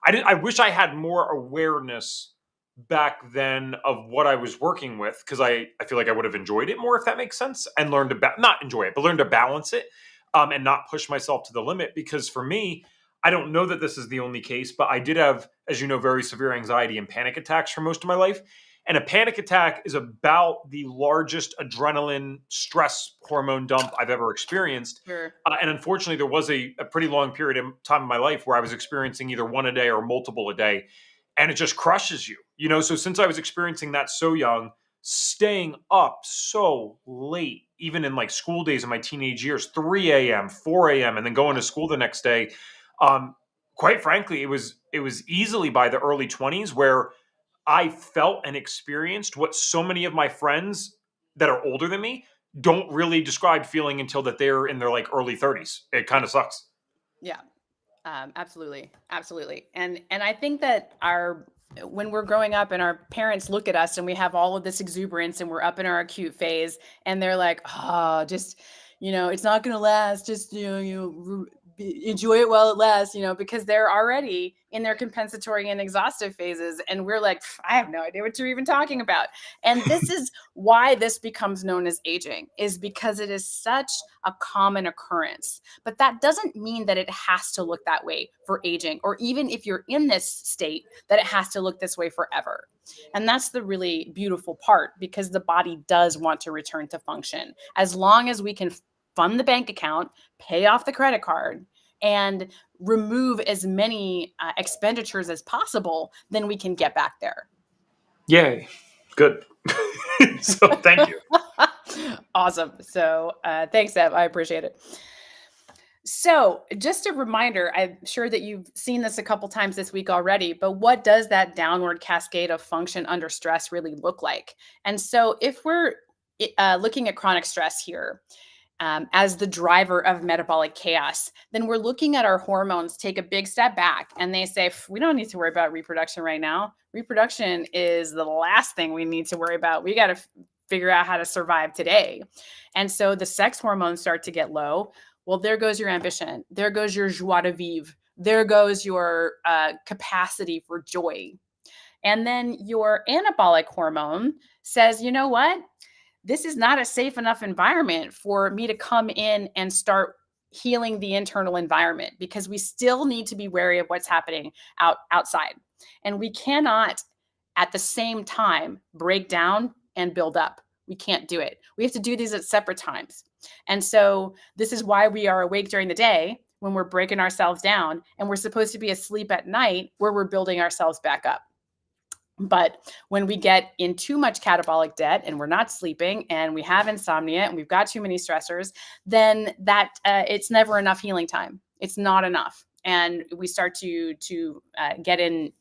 I wish I had more awareness back then of what I was working with because I feel like I would have enjoyed it more if that makes sense and learned to not enjoy it but learn to balance it and not push myself to the limit because for me I don't know that this is the only case but I did have, as you know, very severe anxiety and panic attacks for most of my life, and a panic attack is about the largest adrenaline stress hormone dump I've ever experienced. Sure. And unfortunately, there was a pretty long period of time in my life where I was experiencing either one a day or multiple a day. And it just crushes you, So since I was experiencing that so young, staying up so late, even in like school days in my teenage years, 3 a.m., 4 a.m., and then going to school the next day. Um, quite frankly, it was easily by the early 20s where I felt and experienced what so many of my friends that are older than me don't really describe feeling until that they're in their like early 30s. It kind of sucks. Yeah. Absolutely. Absolutely. And I think that when we're growing up and our parents look at us and we have all of this exuberance and we're up in our acute phase and they're like, oh, just, it's not going to last. Just, enjoy it while it lasts, because they're already in their compensatory and exhaustive phases. And we're like, I have no idea what you're even talking about. And this is why this becomes known as aging, is because it is such a common occurrence. But that doesn't mean that it has to look that way for aging, or even if you're in this state, that it has to look this way forever. And that's the really beautiful part, because the body does want to return to function. As long as we can fund the bank account, pay off the credit card, and remove as many expenditures as possible, then we can get back there. Yay. Good. So thank you. Awesome. So thanks, Ev. I appreciate it. So just a reminder, I'm sure that you've seen this a couple times this week already, but what does that downward cascade of function under stress really look like? And so if we're looking at chronic stress here, as the driver of metabolic chaos, then we're looking at our hormones take a big step back and they say, we don't need to worry about reproduction right now. Reproduction is the last thing we need to worry about. We got to figure out how to survive today. And so the sex hormones start to get low. Well, there goes your ambition. There goes your joie de vivre. There goes your capacity for joy. And then your anabolic hormone says, you know what? This is not a safe enough environment for me to come in and start healing the internal environment, because we still need to be wary of what's happening outside. And we cannot at the same time break down and build up. We can't do it. We have to do these at separate times. And so this is why we are awake during the day when we're breaking ourselves down, and we're supposed to be asleep at night where we're building ourselves back up. But when we get in too much catabolic debt and we're not sleeping and we have insomnia and we've got too many stressors, then that it's never enough healing time. It's not enough, and we start to get in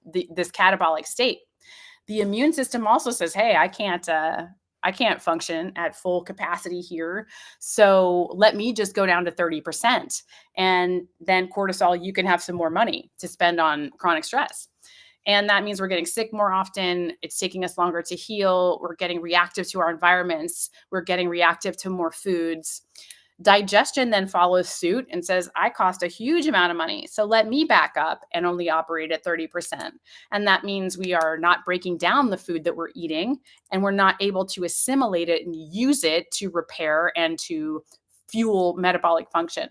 this catabolic state. The immune system also says, "Hey, I can't function at full capacity here. So let me just go down to 30%. And then cortisol, you can have some more money to spend on chronic stress." And that means we're getting sick more often. It's taking us longer to heal. We're getting reactive to our environments. We're getting reactive to more foods. Digestion then follows suit and says, I cost a huge amount of money, so let me back up and only operate at 30%. And that means we are not breaking down the food that we're eating, and we're not able to assimilate it and use it to repair and to fuel metabolic function.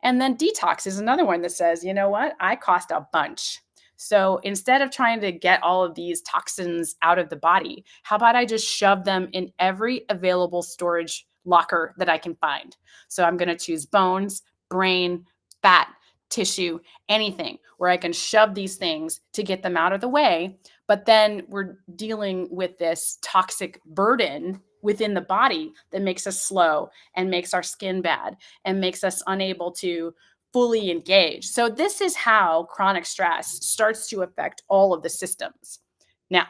And then detox is another one that says, you know what? I cost a bunch. So instead of trying to get all of these toxins out of the body, how about I just shove them in every available storage locker that I can find? So I'm going to choose bones, brain, fat, tissue, anything where I can shove these things to get them out of the way. But then we're dealing with this toxic burden within the body that makes us slow and makes our skin bad and makes us unable to fully engage. So this is how chronic stress starts to affect all of the systems. Now,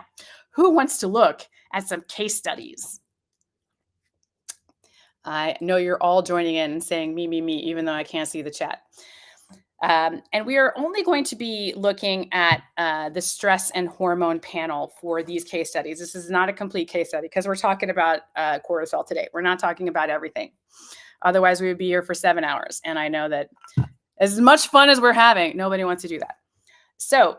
who wants to look at some case studies? I know you're all joining in and saying me, even though I can't see the chat. And we are only going to be looking at the stress and hormone panel for these case studies. This is not a complete case study because we're talking about cortisol today. We're not talking about everything. Otherwise, we would be here for 7 hours. And I know that as much fun as we're having, nobody wants to do that. So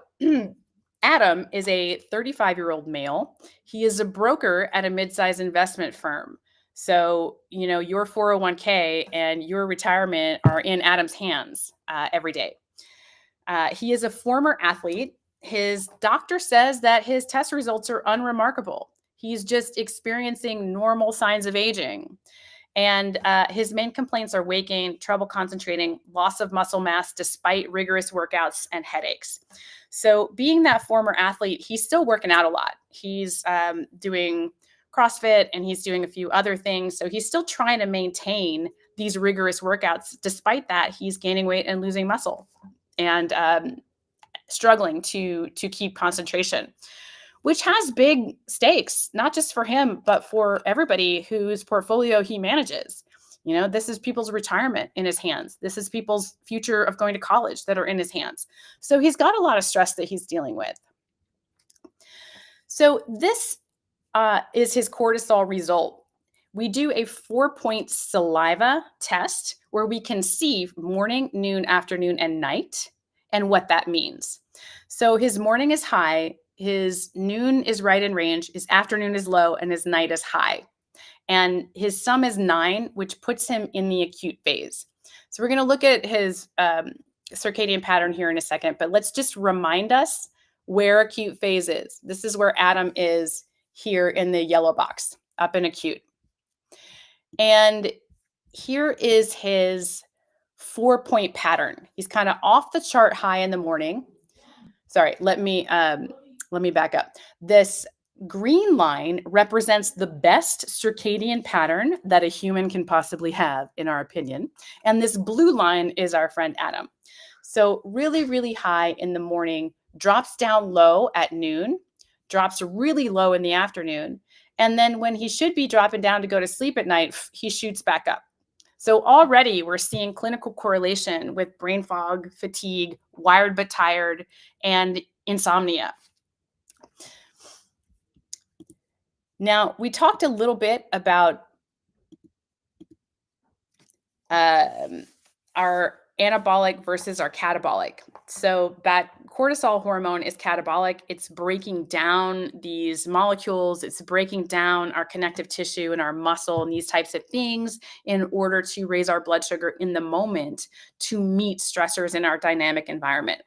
Adam is a 35-year-old male. He is a broker at a mid-sized investment firm. So, you know, your 401k and your retirement are in Adam's hands every day. He is a former athlete. His doctor says that his test results are unremarkable. He's just experiencing normal signs of aging. And his main complaints are weight gain, trouble concentrating, loss of muscle mass despite rigorous workouts, and headaches. So being that former athlete, he's still working out a lot. He's doing CrossFit and he's doing a few other things. So he's still trying to maintain these rigorous workouts. Despite that, he's gaining weight and losing muscle and struggling to keep concentration, which has big stakes, not just for him, but for everybody whose portfolio he manages. You know, this is people's retirement in his hands. This is people's future of going to college that are in his hands. So he's got a lot of stress that he's dealing with. So this is his cortisol result. We do a 4-point saliva test where we can see morning, noon, afternoon, and night and what that means. So his morning is high, his noon is right in range, his afternoon is low, and his night is high. And his sum is 9, which puts him in the acute phase. So we're going to look at his circadian pattern here in a second, but let's just remind us where acute phase is. This is where Adam is here in the yellow box, up in acute. And here is his 4-point pattern. He's kind of off the chart high in the morning. Sorry, let me back up. This green line represents the best circadian pattern that a human can possibly have, in our opinion. And this blue line is our friend Adam. So really, really high in the morning, drops down low at noon, drops really low in the afternoon. And then when he should be dropping down to go to sleep at night, he shoots back up. So already we're seeing clinical correlation with brain fog, fatigue, wired but tired, and insomnia. Now, we talked a little bit about our anabolic versus our catabolic. So that cortisol hormone is catabolic. It's breaking down these molecules. It's breaking down our connective tissue and our muscle and these types of things in order to raise our blood sugar in the moment to meet stressors in our dynamic environment.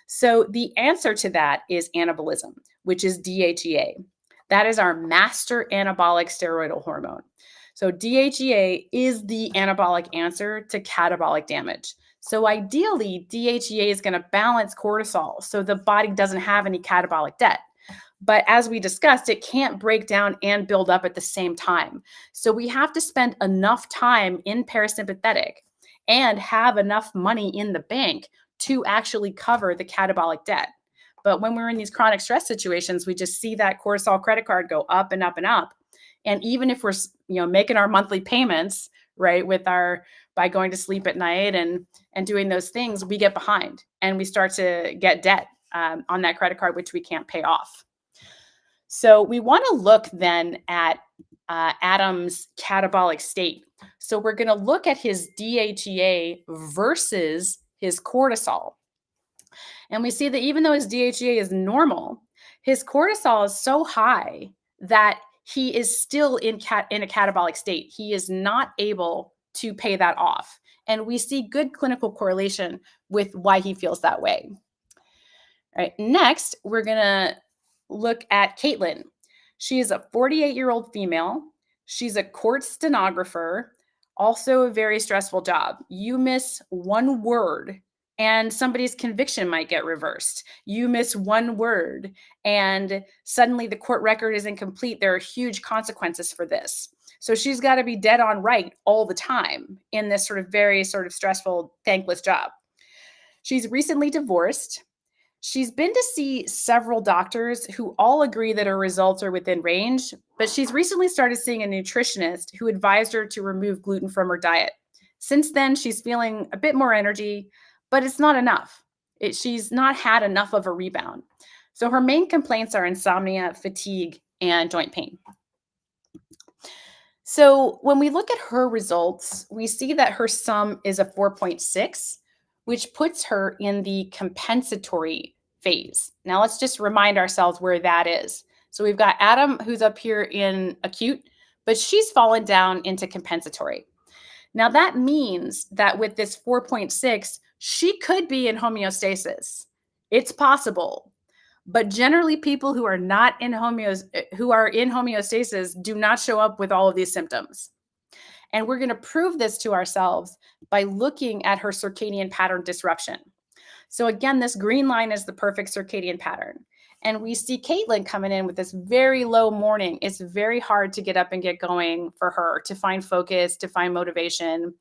So the answer to that is anabolism, which is DHEA. That is our master anabolic steroidal hormone. So DHEA is the anabolic answer to catabolic damage. So ideally, DHEA is going to balance cortisol so the body doesn't have any catabolic debt. But as we discussed, it can't break down and build up at the same time. So we have to spend enough time in parasympathetic and have enough money in the bank to actually cover the catabolic debt. But when we're in these chronic stress situations, we just see that cortisol credit card go up and up and up. And even if we're, making our monthly payments, right, by going to sleep at night and doing those things, we get behind and we start to get debt on that credit card, which we can't pay off. So we want to look then at Adam's catabolic state. So we're going to look at his DHEA versus his cortisol. And we see that even though his DHEA is normal, his cortisol is so high that he is still in a catabolic state. He is not able to pay that off. And we see good clinical correlation with why he feels that way. All right, next, we're going to look at Caitlin. She is a 48-year-old female. She's a court stenographer, also a very stressful job. You miss one word and somebody's conviction might get reversed. You miss one word and suddenly the court record is incomplete. There are huge consequences for this. So she's got to be dead on right all the time in this very stressful, thankless job. She's recently divorced. She's been to see several doctors who all agree that her results are within range, but she's recently started seeing a nutritionist who advised her to remove gluten from her diet. Since then, she's feeling a bit more energy, but it's not enough. She's not had enough of a rebound. So her main complaints are insomnia, fatigue, and joint pain. So when we look at her results, we see that her sum is a 4.6, which puts her in the compensatory phase. Now let's just remind ourselves where that is. So we've got Adam, who's up here in acute, but she's fallen down into compensatory. Now that means that with this 4.6, she could be in homeostasis. It's possible. But generally, people who are not in homeostasis do not show up with all of these symptoms. And we're going to prove this to ourselves by looking at her circadian pattern disruption. So again, this green line is the perfect circadian pattern. And we see Caitlin coming in with this very low morning. It's very hard to get up and get going for her, to find focus, to find motivation.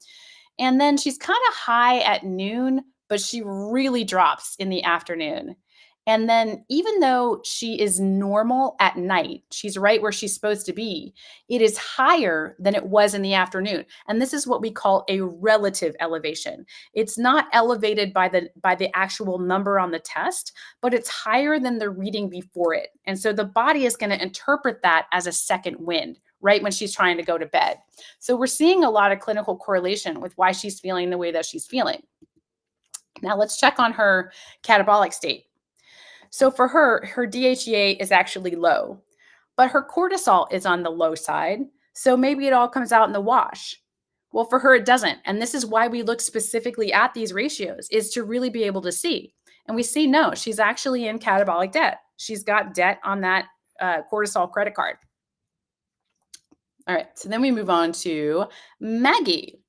And then she's kind of high at noon, but she really drops in the afternoon. And then even though she is normal at night, she's right where she's supposed to be, it is higher than it was in the afternoon. And this is what we call a relative elevation. It's not elevated by the actual number on the test, but it's higher than the reading before it. And so the body is going to interpret that as a second wind right when she's trying to go to bed. So we're seeing a lot of clinical correlation with why she's feeling the way that she's feeling. Now let's check on her catabolic state. So for her DHEA is actually low, but her cortisol is on the low side. So maybe it all comes out in the wash. Well, for her, it doesn't. And this is why we look specifically at these ratios, is to really be able to see. And we see, no, she's actually in catabolic debt. She's got debt on that cortisol credit card. All right, so then we move on to Maggie.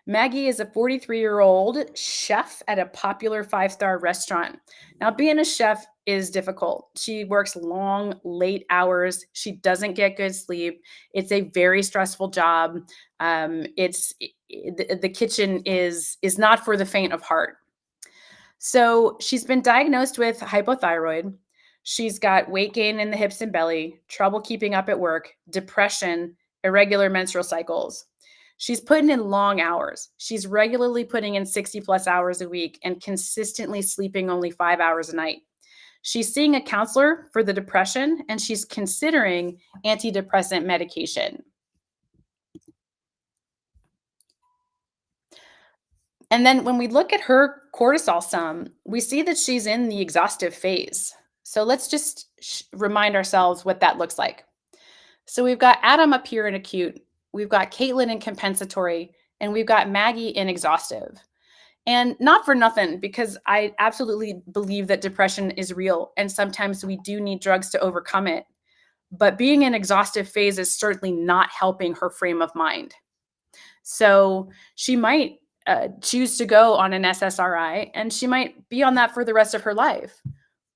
Maggie is a 43-year-old chef at a popular 5-star restaurant. Now, being a chef is difficult. She works long, late hours. She doesn't get good sleep. It's a very stressful job. The kitchen is not for the faint of heart. So she's been diagnosed with hypothyroid. She's got weight gain in the hips and belly, trouble keeping up at work, depression, irregular menstrual cycles. She's putting in long hours. She's regularly putting in 60 plus hours a week and consistently sleeping only 5 hours a night. She's seeing a counselor for the depression and she's considering antidepressant medication. And then when we look at her cortisol sum, we see that she's in the exhaustive phase. So let's just remind ourselves what that looks like. So we've got Adam up here in acute. We've got Caitlin in compensatory, and we've got Maggie in exhaustive. And not for nothing, because I absolutely believe that depression is real, and sometimes we do need drugs to overcome it. but being in exhaustive phase is certainly not helping her frame of mind. So she might choose to go on an SSRI, and she might be on that for the rest of her life.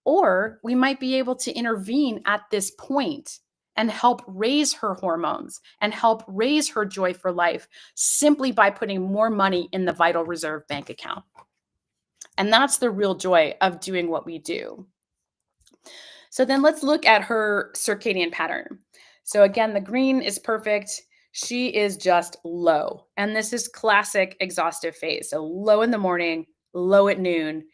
Or we might be able to intervene at this point and help raise her hormones and help raise her joy for life simply by putting more money in the vital reserve bank account. And that's the real joy of doing what we do. So then let's look at her circadian pattern. So again, the green is perfect. She is just low. And this is classic exhaustive phase. So low in the morning, low at noon,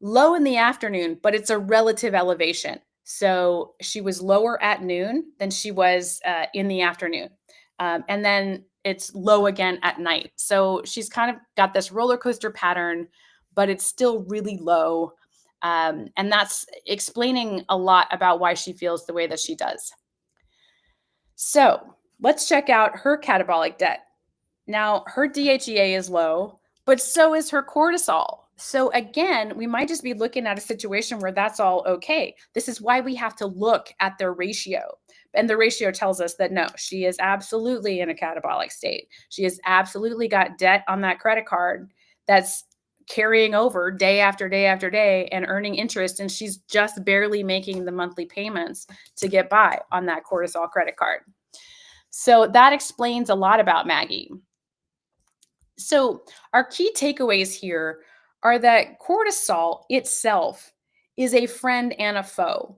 low in the afternoon, but it's a relative elevation. So she was lower at noon than she was in the afternoon. And then it's low again at night. So she's kind of got this roller coaster pattern, but it's still really low. And that's explaining a lot about why she feels the way that she does. So let's check out her catabolic debt. Now, her DHEA is low, but so is her cortisol. So again, we might just be looking at a situation where that's all okay. This is why we have to look at their ratio. And the ratio tells us that no, she is absolutely in a catabolic state. She has absolutely got debt on that credit card that's carrying over day after day after day and earning interest. And she's just barely making the monthly payments to get by on that cortisol credit card. So that explains a lot about Maggie. So, our key takeaways here are that cortisol itself is a friend and a foe.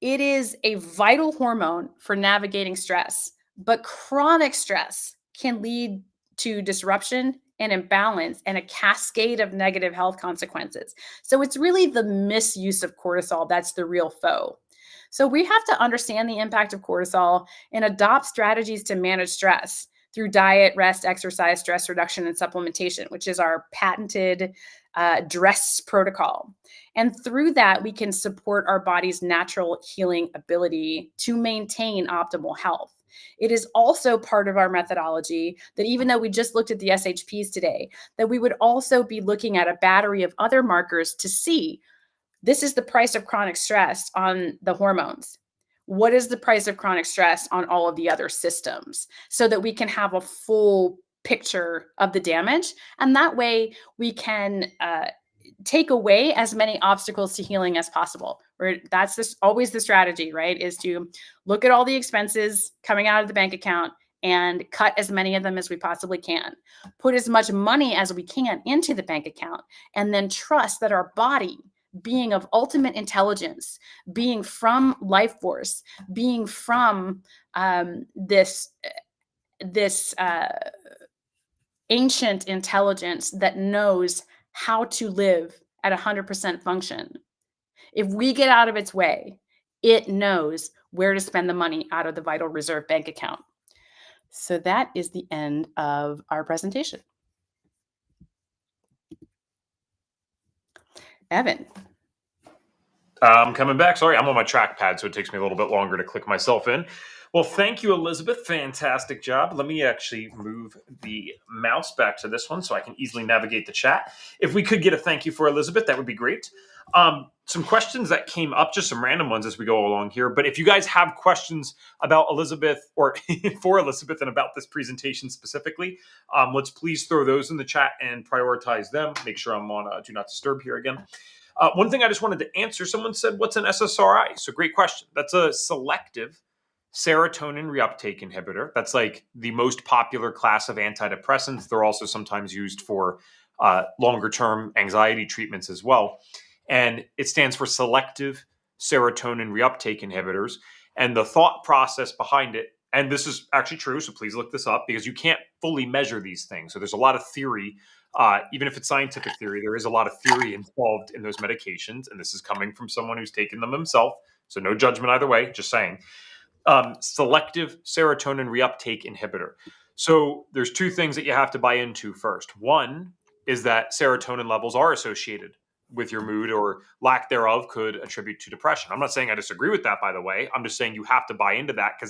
It is a vital hormone for navigating stress, but chronic stress can lead to disruption and imbalance and a cascade of negative health consequences. So, it's really the misuse of cortisol that's the real foe. So, we have to understand the impact of cortisol and adopt strategies to manage stress through diet, rest, exercise, stress reduction, and supplementation, which is our patented DRESS protocol. And through that, we can support our body's natural healing ability to maintain optimal health. It is also part of our methodology that even though we just looked at the SHPs today, that we would also be looking at a battery of other markers to see this is the price of chronic stress on the hormones. What is the price of chronic stress on all of the other systems so that we can have a full picture of the damage? And that way we can take away as many obstacles to healing as possible. That's always the strategy, right? Is to look at all the expenses coming out of the bank account and cut as many of them as we possibly can. Put as much money as we can into the bank account, and then trust that our body, being of ultimate intelligence, being from life force, being from this ancient intelligence that knows how to live at 100% function. If we get out of its way, it knows where to spend the money out of the vital reserve bank account. So that is the end of our presentation. Evan. I'm coming back. Sorry, I'm on my trackpad, so it takes me a little bit longer to click myself in. Well, thank you, Elizabeth. Fantastic job. Let me actually move the mouse back to this one so I can easily navigate the chat. If we could get a thank you for Elizabeth, that would be great. Some questions that came up, just some random ones as we go along here. But if you guys have questions about Elizabeth or for Elizabeth and about this presentation specifically, let's please throw those in the chat and prioritize them. Make sure I'm on Do Not Disturb here again. One thing I just wanted to answer, someone said, what's an SSRI? So great question. That's a selective serotonin reuptake inhibitor. That's like the most popular class of antidepressants. They're also sometimes used for longer term anxiety treatments as well. And it stands for selective serotonin reuptake inhibitors. And the thought process behind it, and this is actually true, so please look this up because you can't fully measure these things. So there's a lot of theory. Even if it's scientific theory, there is a lot of theory involved in those medications. And this is coming from someone who's taken them himself. So no judgment either way, just saying. Selective serotonin reuptake inhibitor. So there's two things that you have to buy into first. One is that serotonin levels are associated with your mood or lack thereof could attribute to depression. I'm not saying I disagree with that, by the way. I'm just saying you have to buy into that because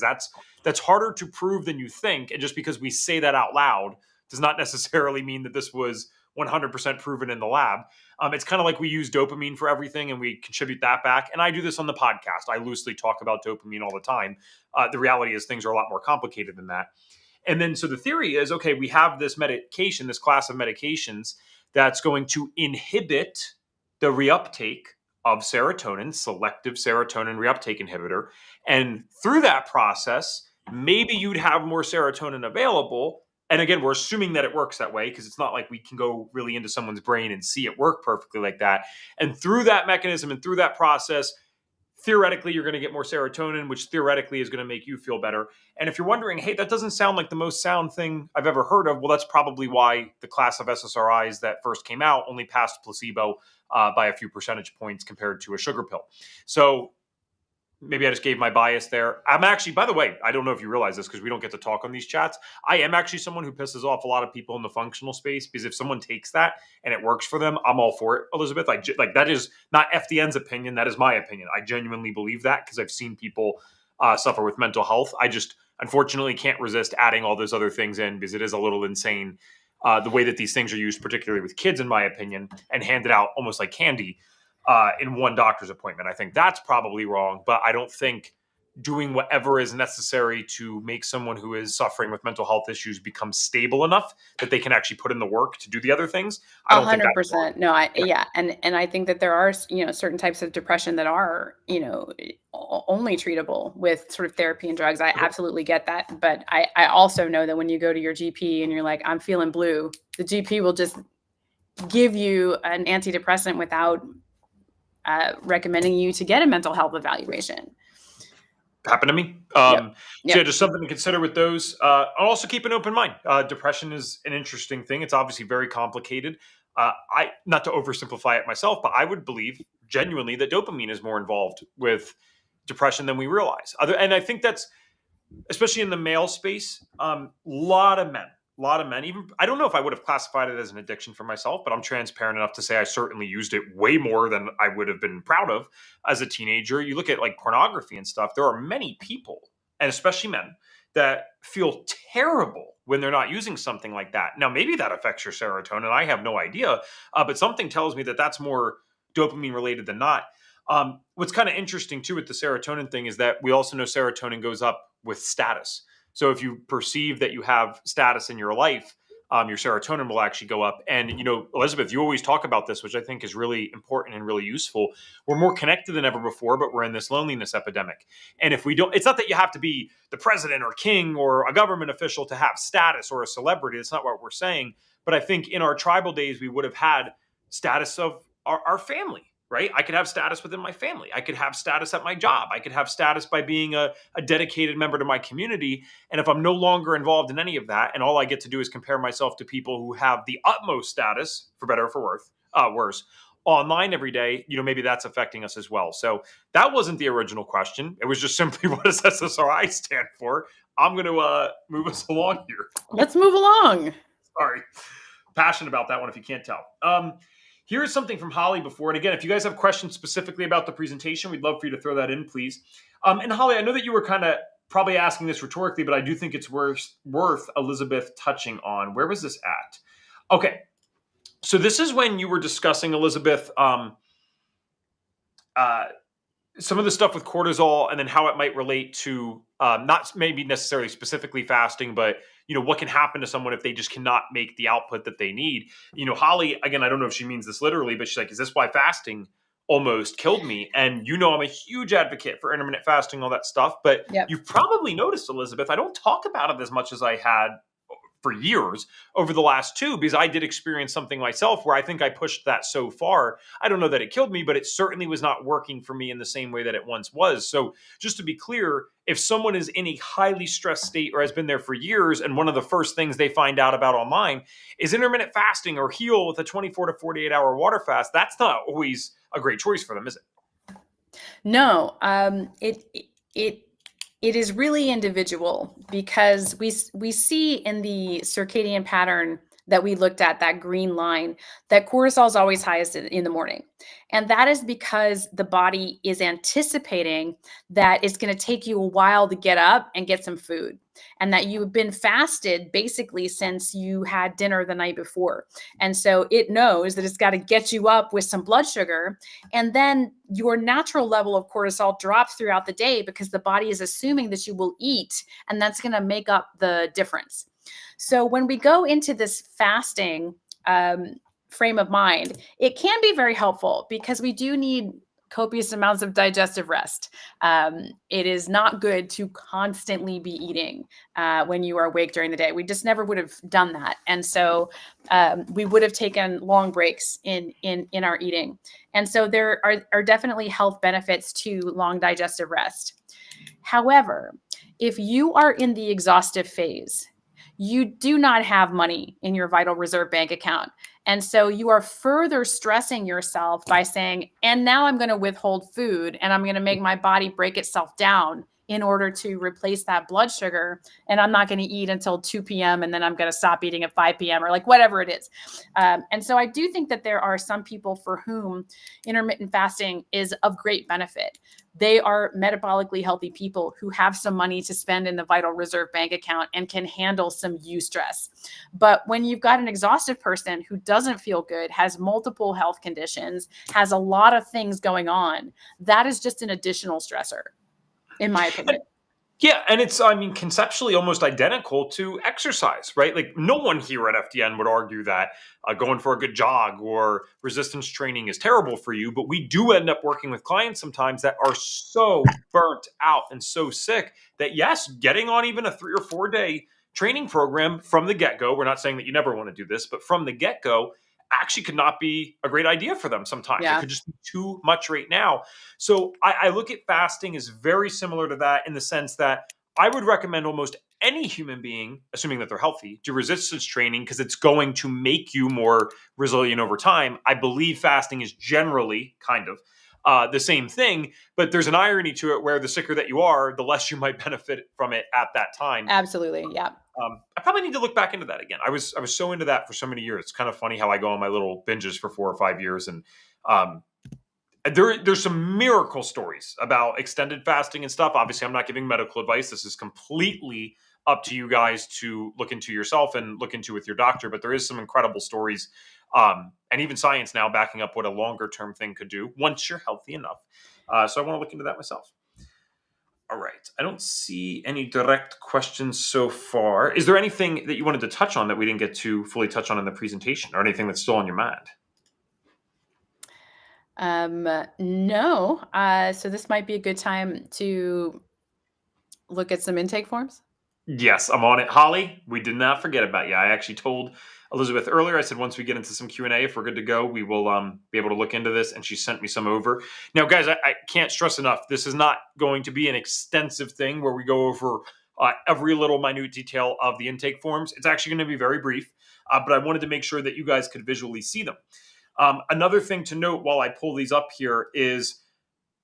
that's harder to prove than you think. And just because we say that out loud does not necessarily mean that this was 100% proven in the lab. It's kind of like we use dopamine for everything and we contribute that back. And I do this on the podcast. I loosely talk about dopamine all the time. The reality is things are a lot more complicated than that. And then, so the theory is, okay, we have this medication, this class of medications that's going to inhibit the reuptake of serotonin, selective serotonin reuptake inhibitor. And through that process, maybe you'd have more serotonin available. And again, we're assuming that it works that way because it's not like we can go really into someone's brain and see it work perfectly like that. And through that mechanism and through that process, theoretically, you're going to get more serotonin, which theoretically is going to make you feel better. And if you're wondering, hey, that doesn't sound like the most sound thing I've ever heard of, well, that's probably why the class of SSRIs that first came out only passed placebo by a few percentage points compared to a sugar pill. So maybe I just gave my bias there. I'm actually, by the way, I don't know if you realize this because we don't get to talk on these chats. I am actually someone who pisses off a lot of people in the functional space because if someone takes that and it works for them, I'm all for it, Elizabeth. Like that is not FDN's opinion. That is my opinion. I genuinely believe that because I've seen people suffer with mental health. I just unfortunately can't resist adding all those other things in because it is a little insane the way that these things are used, particularly with kids, in my opinion, and handed out almost like candy in one doctor's appointment. I think that's probably wrong, but I don't think doing whatever is necessary to make someone who is suffering with mental health issues become stable enough that they can actually put in the work to do the other things. I don't think that's wrong. 100%. No, yeah. And I think that there are, certain types of depression that are, only treatable with sort of therapy and drugs. I absolutely get that. But I also know that when you go to your GP and you're like, I'm feeling blue, the GP will just give you an antidepressant without recommending you to get a mental health evaluation. Happened to me. Yep. So yeah, just something to consider with those. I'll also keep an open mind. Depression is an interesting thing. It's obviously very complicated. I not to oversimplify it myself, but I would believe genuinely that dopamine is more involved with depression than we realize. And I think that's especially in the male space. Lot of men. Even I don't know if I would have classified it as an addiction for myself, but I'm transparent enough to say I certainly used it way more than I would have been proud of as a teenager. You look at like pornography and stuff. There are many people, and especially men, that feel terrible when they're not using something like that. Now, maybe that affects your serotonin. I have no idea, but something tells me that that's more dopamine related than not. What's kind of interesting too with the serotonin thing is that we also know serotonin goes up with status. So if you perceive that you have status in your life, your serotonin will actually go up. And, Elizabeth, you always talk about this, which I think is really important and really useful. We're more connected than ever before, but we're in this loneliness epidemic. And if we don't, it's not that you have to be the president or king or a government official to have status or a celebrity. That's not what we're saying. But I think in our tribal days, we would have had status of our family. Right? I could have status within my family. I could have status at my job. I could have status by being a dedicated member to my community. And if I'm no longer involved in any of that, and all I get to do is compare myself to people who have the utmost status, for better or for worse, online every day, maybe that's affecting us as well. So that wasn't the original question. It was just simply what does SSRI stand for? I'm going to move us along here. Let's move along. Sorry. Passionate about that one if you can't tell. Here's something from Holly before. And again, if you guys have questions specifically about the presentation, we'd love for you to throw that in, please. And Holly, I know that you were kind of probably asking this rhetorically, but I do think it's worth Elizabeth touching on. Where was this at? Okay. So this is when you were discussing, Elizabeth, some of the stuff with cortisol and then how it might relate to not maybe necessarily specifically fasting, but what can happen to someone if they just cannot make the output that they need. Holly, again, I don't know if she means this literally, but she's like, is this why fasting almost killed me? And I'm a huge advocate for intermittent fasting, all that stuff, but Yep. You've probably noticed, Elizabeth, I don't talk about it as much as I had for years over the last 2, because I did experience something myself where I think I pushed that so far. I don't know that it killed me, but it certainly was not working for me in the same way that it once was. So just to be clear, if someone is in a highly stressed state or has been there for years, and one of the first things they find out about online is intermittent fasting or heal with a 24 to 48 hour water fast, that's not always a great choice for them, is it? No, it is really individual because we see in the circadian pattern that we looked at, that green line, that cortisol is always highest in the morning. And that is because the body is anticipating that it's going to take you a while to get up and get some food, and that you've been fasted basically since you had dinner the night before. And so it knows that it's got to get you up with some blood sugar. And then your natural level of cortisol drops throughout the day because the body is assuming that you will eat, and that's going to make up the difference. So when we go into this fasting frame of mind, it can be very helpful because we do need copious amounts of digestive rest. It is not good to constantly be eating when you are awake during the day. We just never would have done that, and so we would have taken long breaks in our eating. And so there are definitely health benefits to long digestive rest. However, if you are in the exhaustive phase, you do not have money in your vital reserve bank account. And so you are further stressing yourself by saying, and now I'm going to withhold food and I'm going to make my body break itself down in order to replace that blood sugar. And I'm not going to eat until 2 p.m. and then I'm going to stop eating at 5 p.m. or like whatever it is. And so I do think that there are some people for whom intermittent fasting is of great benefit. They are metabolically healthy people who have some money to spend in the vital reserve bank account and can handle some eustress. But when you've got an exhausted person who doesn't feel good, has multiple health conditions, has a lot of things going on, that is just an additional stressor, in my opinion. Yeah, and it's, I mean, conceptually almost identical to exercise, right? Like, no one here at FDN would argue that going for a good jog or resistance training is terrible for you, but we do end up working with clients sometimes that are so burnt out and so sick that, yes, getting on even a 3 or 4 day training program from the get go, we're not saying that you never want to do this, but from the get go, actually could not be a great idea for them sometimes. It Yeah. could just be too much right now. So I look at fasting as very similar to that in the sense that I would recommend almost any human being, assuming that they're healthy, do resistance training because it's going to make you more resilient over time. I believe fasting is generally kind of the same thing, but there's an irony to it where the sicker that you are, the less you might benefit from it at that time. Absolutely. Yeah. I probably need to look back into that again. I was so into that for so many years. It's kind of funny how I go on my little binges for 4 or 5 years, and um, there's some miracle stories about extended fasting and stuff. Obviously, I'm not giving medical advice. This is completely up to you guys to look into yourself and look into with your doctor. But there is some incredible stories, and even science now backing up what a longer term thing could do once you're healthy enough. So I want to look into that myself. All right. I don't see any direct questions so far. Is there anything that you wanted to touch on that we didn't get to fully touch on in the presentation, or anything that's still on your mind? No. So this might be a good time to look at some intake forms. Yes, I'm on it. Holly, we did not forget about you. I actually told Elizabeth earlier, I said once we get into some Q&A, if we're good to go, we will be able to look into this, and she sent me some over. Now, guys, I can't stress enough, this is not going to be an extensive thing where we go over every little minute detail of the intake forms. It's actually going to be very brief, but I wanted to make sure that you guys could visually see them. Another thing to note while I pull these up here is,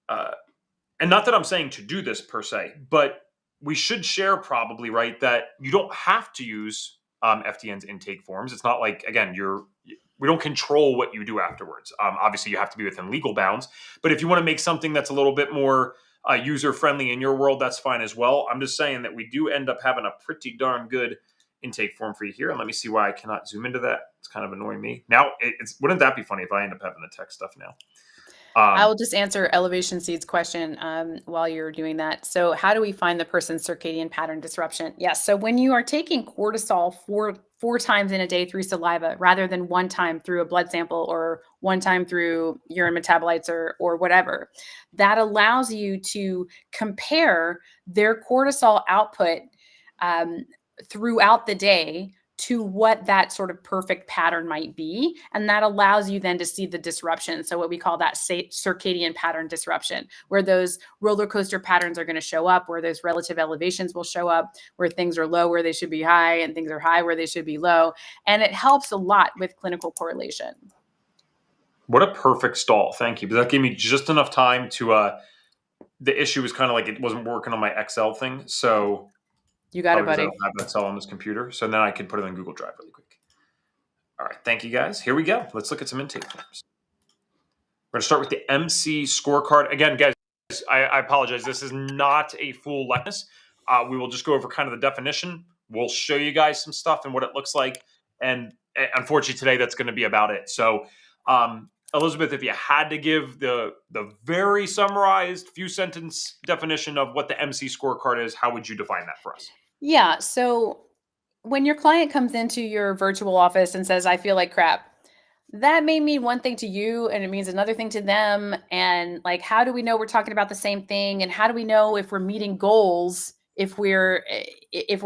and not that I'm saying to do this per se, but we should share probably, right, that you don't have to use FDN's intake forms. It's not like, again, we don't control what you do afterwards. Obviously, you have to be within legal bounds. But if you want to make something that's a little bit more user friendly in your world, that's fine as well. I'm just saying that we do end up having a pretty darn good intake form for you here. And let me see why I cannot zoom into that. It's kind of annoying me. Now, wouldn't that be funny if I end up having the tech stuff now? I will just answer Elevation Seed's question while you're doing that. So, how do we find the person's circadian pattern disruption? Yes. So, when you are taking cortisol four times in a day through saliva, rather than one time through a blood sample or one time through urine metabolites or whatever, that allows you to compare their cortisol output um, throughout the day to what that sort of perfect pattern might be. And that allows you then to see the disruption. So, what we call that circadian pattern disruption, where those roller coaster patterns are going to show up, where those relative elevations will show up, where things are low where they should be high, and things are high where they should be low. And it helps a lot with clinical correlation. What a perfect stall. Thank you. But that gave me just enough time to, the issue was kind of like it wasn't working on my Excel thing. So You got it, probably because I buddy. don't have Excel on this computer. So then I could put it on Google Drive really quick. All right, thank you guys. Here we go. Let's look at some intake forms. We're going to start with the MC scorecard. Again, guys, I apologize. This is not a full lesson. We will just go over kind of the definition. We'll show you guys some stuff and what it looks like. And unfortunately, today that's going to be about it. So, Elizabeth, if you had to give the very summarized few sentence definition of what the MC scorecard is, how would you define that for us? Yeah. So when your client comes into your virtual office and says, I feel like crap, that may mean one thing to you and it means another thing to them. And like, how do we know we're talking about the same thing? And how do we know if we're meeting goals if we're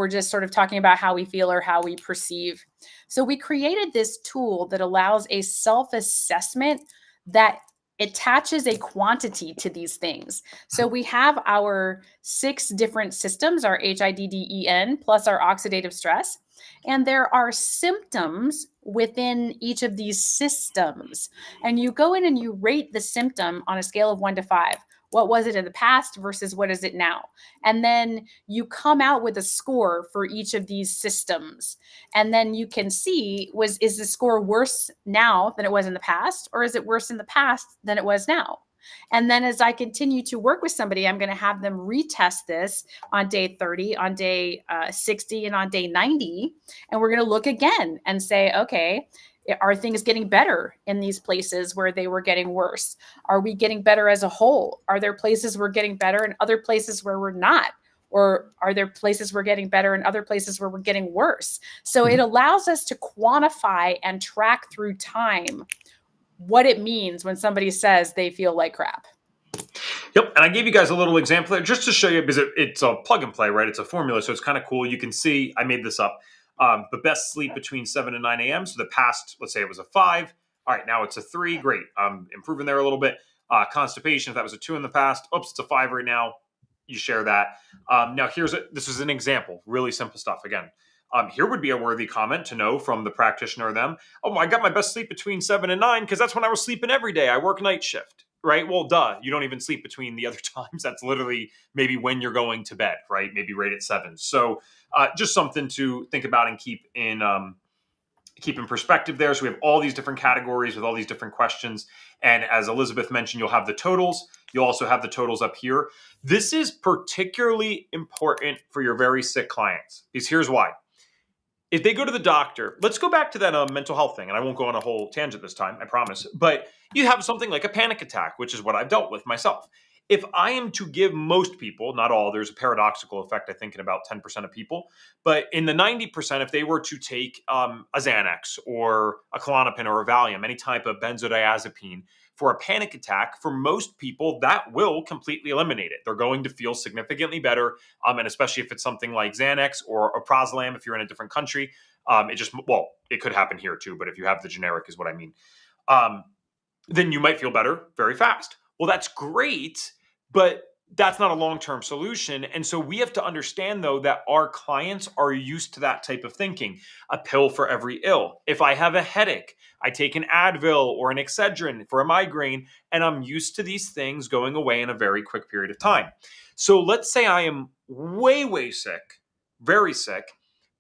just sort of talking about how we feel or how we perceive? So we created this tool that allows a self-assessment that attaches a quantity to these things. So we have our 6 different systems, our HIDDEN plus our oxidative stress. And there are symptoms within each of these systems. And you go in and you rate the symptom on a scale of 1 to 5. What was it in the past versus what is it now? And then you come out with a score for each of these systems. And then you can see is the score worse now than it was in the past, or is it worse in the past than it was now? And then as I continue to work with somebody, I'm going to have them retest this on day 30, on day 60, and on day 90. And we're going to look again and say, okay, are things getting better in these places where they were getting worse? Are we getting better as a whole? Are there places we're getting better and other places where we're not? Or are there places we're getting better and other places where we're getting worse? So it allows us to quantify and track through time what it means when somebody says they feel like crap. Yep, and I gave you guys a little example there just to show you because it's a plug and play, right? It's a formula, so it's kind of cool. You can see I made this up. The best sleep between 7 and 9 a.m. So the past, let's say it was a 5. All right, now it's a 3. Great. I'm improving there a little bit. Constipation, if that was a 2 in the past, oops, it's a 5 right now. You share that. Now this is an example, really simple stuff. Again, here would be a worthy comment to know from the practitioner or them. Oh, I got my best sleep between 7 and 9 because that's when I was sleeping every day. I work night shift, right? Well, duh, you don't even sleep between the other times. That's literally maybe when you're going to bed, right? Maybe right at 7. So just something to think about and keep in perspective there. So we have all these different categories with all these different questions. And as Elizabeth mentioned, you'll have the totals. You'll also have the totals up here. This is particularly important for your very sick clients because here's why. If they go to the doctor, let's go back to that mental health thing, and I won't go on a whole tangent this time, I promise. But you have something like a panic attack, which is what I've dealt with myself. If I am to give most people, not all, there's a paradoxical effect, I think, in about 10% of people, but in the 90%, if they were to take a Xanax or a Klonopin or a Valium, any type of benzodiazepine for a panic attack, for most people, that will completely eliminate it. They're going to feel significantly better, and especially if it's something like Xanax or Prazolam, if you're in a different country, it could happen here too, but if you have the generic is what I mean. Then you might feel better very fast. Well, that's great, but that's not a long-term solution. And so we have to understand, though, that our clients are used to that type of thinking. A pill for every ill. If I have a headache, I take an Advil or an Excedrin for a migraine, and I'm used to these things going away in a very quick period of time. So let's say I am way, way sick, very sick,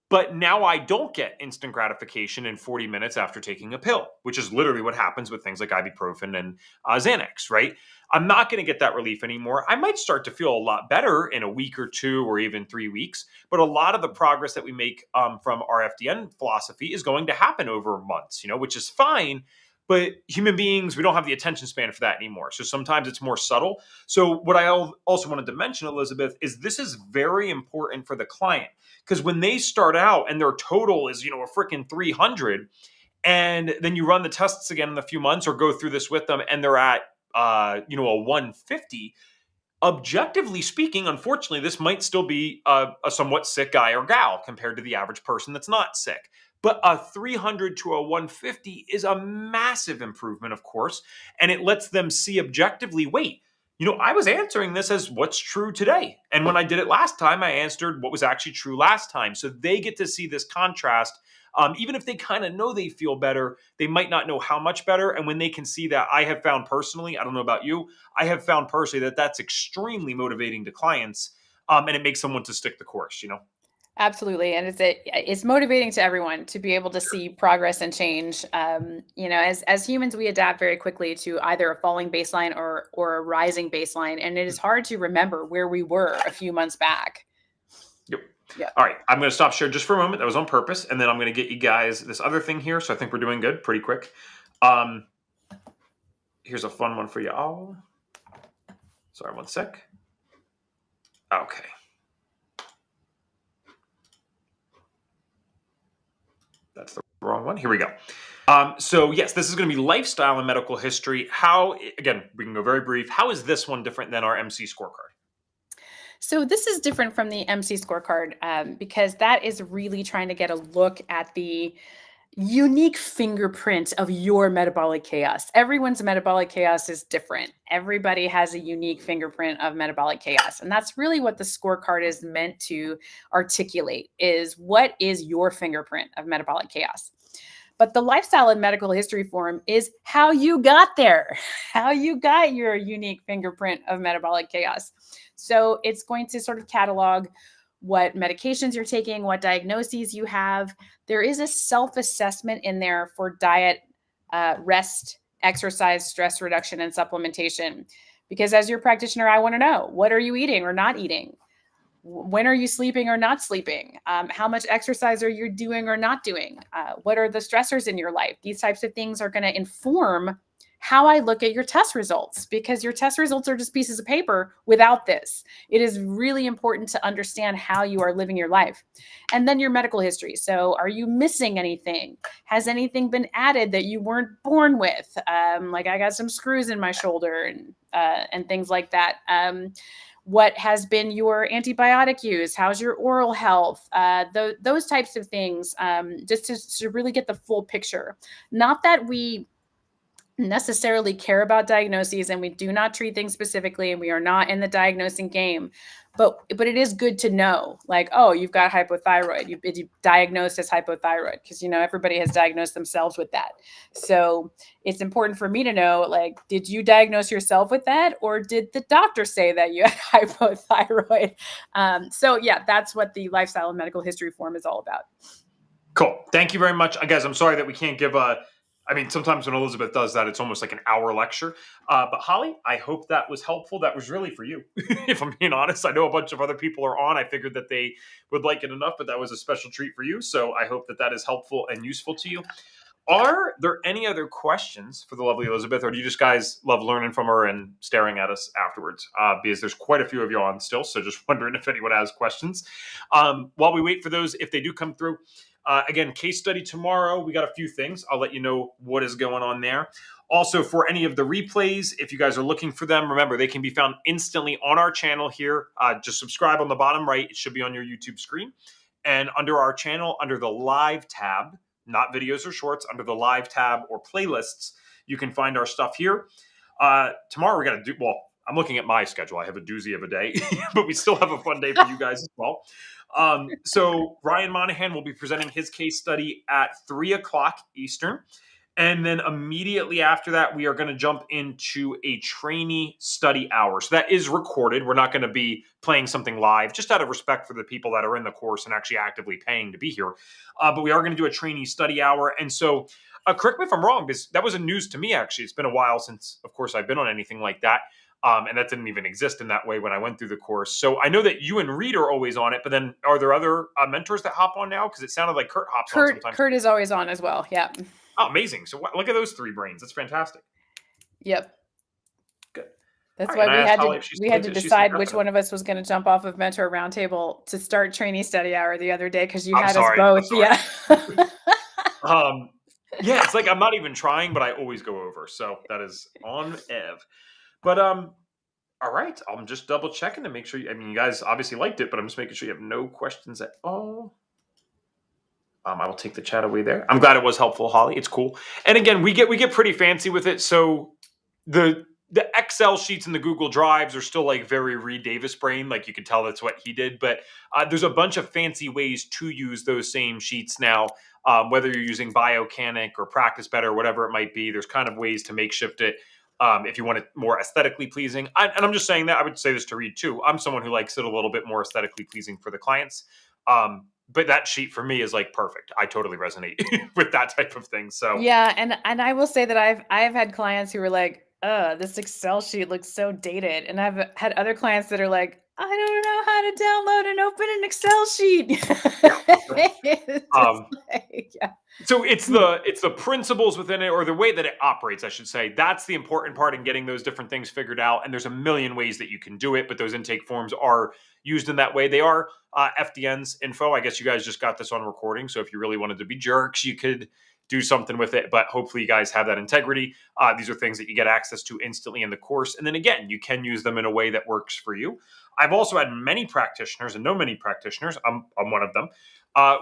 but now I don't get instant gratification in 40 minutes after taking a pill, which is literally what happens with things like ibuprofen and Xanax, right? I'm not going to get that relief anymore. I might start to feel a lot better in a week or 2 or even 3 weeks, but a lot of the progress that we make from our FDN philosophy is going to happen over months, which is fine. But human beings, we don't have the attention span for that anymore. So sometimes it's more subtle. So what I also wanted to mention, Elizabeth, is this is very important for the client. Because when they start out and their total is, a freaking 300, and then you run the tests again in a few months or go through this with them and they're at, a 150, objectively speaking, unfortunately, this might still be a somewhat sick guy or gal compared to the average person that's not sick. But a 300 to a 150 is a massive improvement, of course, and it lets them see objectively, wait, I was answering this as what's true today. And when I did it last time, I answered what was actually true last time. So they get to see this contrast. Even if they kind of know they feel better, they might not know how much better. And when they can see that, I have found personally, I don't know about you, I have found personally that that's extremely motivating to clients, and it makes them want to stick the course. Absolutely, and it's motivating to everyone to be able to Sure. see progress and change. As humans, we adapt very quickly to either a falling baseline or a rising baseline, and it is hard to remember where we were a few months back. Yep. Yeah. All right. I'm going to stop share just for a moment. That was on purpose. And then I'm going to get you guys this other thing here. So I think we're doing good pretty quick. Um, Here's a fun one for you all. Sorry, one sec. Okay. That's the wrong one. Here we go. So yes, this is going to be lifestyle and medical history. How, again, we can go very brief. How is this one different than our MC scorecard? So this is different from the MC scorecard because that is really trying to get a look at the unique fingerprint of your metabolic chaos. Everyone's metabolic chaos is different. Everybody has a unique fingerprint of metabolic chaos. And that's really what the scorecard is meant to articulate is what is your fingerprint of metabolic chaos? But the lifestyle and medical history form is how you got there, how you got your unique fingerprint of metabolic chaos. So it's going to sort of catalog what medications you're taking, what diagnoses you have. There is a self assessment in there for diet, rest, exercise, stress reduction, and supplementation. Because as your practitioner, I want to know what are you eating or not eating? When are you sleeping or not sleeping? How much exercise are you doing or not doing? What are the stressors in your life? These types of things are going to inform how I look at your test results because your test results are just pieces of paper without this. It is really important to understand how you are living your life. And then your medical history. So, are you missing anything? Has anything been added that you weren't born with? Like I got some screws in my shoulder and things like that. What has been your antibiotic use? How's your oral health? Those types of things, just to really get the full picture. Not that we necessarily care about diagnoses and we do not treat things specifically and we are not in the diagnosing game, but it is good to know, like, oh, you've got hypothyroid, you've been diagnosed as hypothyroid, because everybody has diagnosed themselves with that. So it's important for me to know, like, did you diagnose yourself with that, or did the doctor say that you had hypothyroid? So yeah, that's what the lifestyle and medical history form is all about. Cool. Thank you very much. Guys, I'm sorry that we can't give a. I mean, sometimes when Elizabeth does that, it's almost like an hour lecture. But Holly, I hope that was helpful. That was really for you, if I'm being honest. I know a bunch of other people are on. I figured that they would like it enough, but that was a special treat for you. So I hope that that is helpful and useful to you. Are there any other questions for the lovely Elizabeth, or do you just guys love learning from her and staring at us afterwards? Because there's quite a few of you on still, so just wondering if anyone has questions. While we wait for those, if they do come through, again, case study tomorrow. We got a few things. I'll let you know what is going on there. Also, for any of the replays, if you guys are looking for them, remember they can be found instantly on our channel here. Just subscribe on the bottom right. It should be on your YouTube screen. And under our channel, under the live tab, not videos or shorts, under the live tab or playlists, you can find our stuff here. Tomorrow we're going to do, well, I'm looking at my schedule. I have a doozy of a day, but we still have a fun day for you guys as well. So Ryan Monahan will be presenting his case study at 3:00 Eastern. And then immediately after that, we are going to jump into a trainee study hour. So that is recorded. We're not going to be playing something live, just out of respect for the people that are in the course and actually actively paying to be here. But we are going to do a trainee study hour. And so, correct me if I'm wrong, because that was a news to me, actually. It's been a while since, of course, I've been on anything like that. And that didn't even exist in that way when I went through the course. So I know that you and Reed are always on it, but then are there other mentors that hop on now? Because it sounded like Kurt hops on sometimes. Kurt is always on as well. Yeah. Oh, amazing. So look at those three brains. That's fantastic. Yep. Good. All That's right. why And I asked Holly if she's we had to she's still decide got which that. one of us was going to jump off of Mentor Roundtable to start trainee study hour the other day, because you I'm had us sorry. I'm both. sorry. Yeah. Yeah, it's like I'm not even trying, but I always go over. So that is on Ev. But all right. I'm just double checking to make sure I mean, you guys obviously liked it, but I'm just making sure you have no questions at all. I will take the chat away there. I'm glad it was helpful, Holly. It's cool. And again, we get pretty fancy with it. So the Excel sheets and the Google Drives are still like very Reed Davis brain. Like you can tell that's what he did. But there's a bunch of fancy ways to use those same sheets now. Whether you're using Biocanic or Practice Better, or whatever it might be, there's kind of ways to makeshift it if you want it more aesthetically pleasing. And I'm just saying that I would say this to Reed too. I'm someone who likes it a little bit more aesthetically pleasing for the clients. But that sheet for me is like perfect. I totally resonate with that type of thing. So Yeah, and I will say that I've had clients who were like, this Excel sheet looks so dated," and I've had other clients that are like, "I don't know how to download and open an Excel sheet." yeah. It's just Um, like, yeah. So it's the principles within it, or the way that it operates, I should say. That's the important part in getting those different things figured out. And there's a million ways that you can do it, but those intake forms are used in that way. They are FDN's info. I guess you guys just got this on recording, so if you really wanted to be jerks, you could do something with it. But hopefully, you guys have that integrity. These are things that you get access to instantly in the course, and then again, you can use them in a way that works for you. I've also had many practitioners, and know many practitioners. I'm one of them,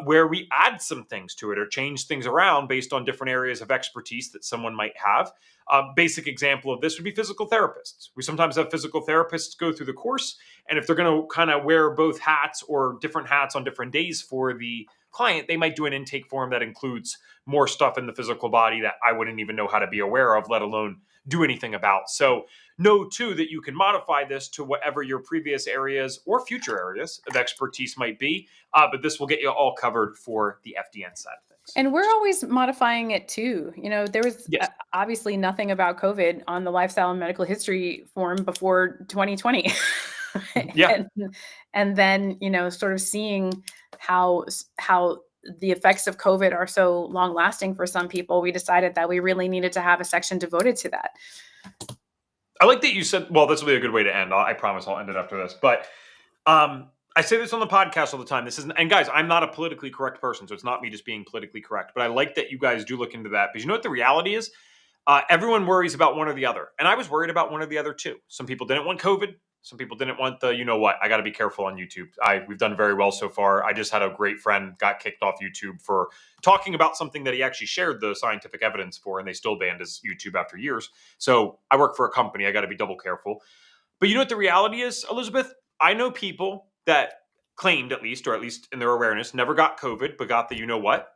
where we add some things to it or change things around based on different areas of expertise that someone might have. A basic example of this would be physical therapists. We sometimes have physical therapists go through the course, and if they're going to kind of wear both hats or different hats on different days for the client, they might do an intake form that includes more stuff in the physical body that I wouldn't even know how to be aware of, let alone do anything about. So know too that you can modify this to whatever your previous areas or future areas of expertise might be, but this will get you all covered for the FDN side of things. And we're always modifying it too. There was Yes. obviously nothing about COVID on the lifestyle and medical history form before 2020. Yeah. and and then, sort of seeing how the effects of COVID are so long lasting for some people, we decided that we really needed to have a section devoted to that. I like that you said, well, this will be a good way to end. I promise I'll end it after this. But I say this on the podcast all the time. This isn't, and guys, I'm not a politically correct person, so it's not me just being politically correct. But I like that you guys do look into that, because you know what the reality is? Everyone worries about one or the other. And I was worried about one or the other too. Some people didn't want COVID. Some people didn't want the, you know what, I got to be careful on YouTube. We've done very well so far. I just had a great friend got kicked off YouTube for talking about something that he actually shared the scientific evidence for, and they still banned his YouTube after years. So I work for a company. I got to be double careful. But you know what the reality is, Elizabeth? I know people that claimed, at least, or at least in their awareness, never got COVID, but got the you know what,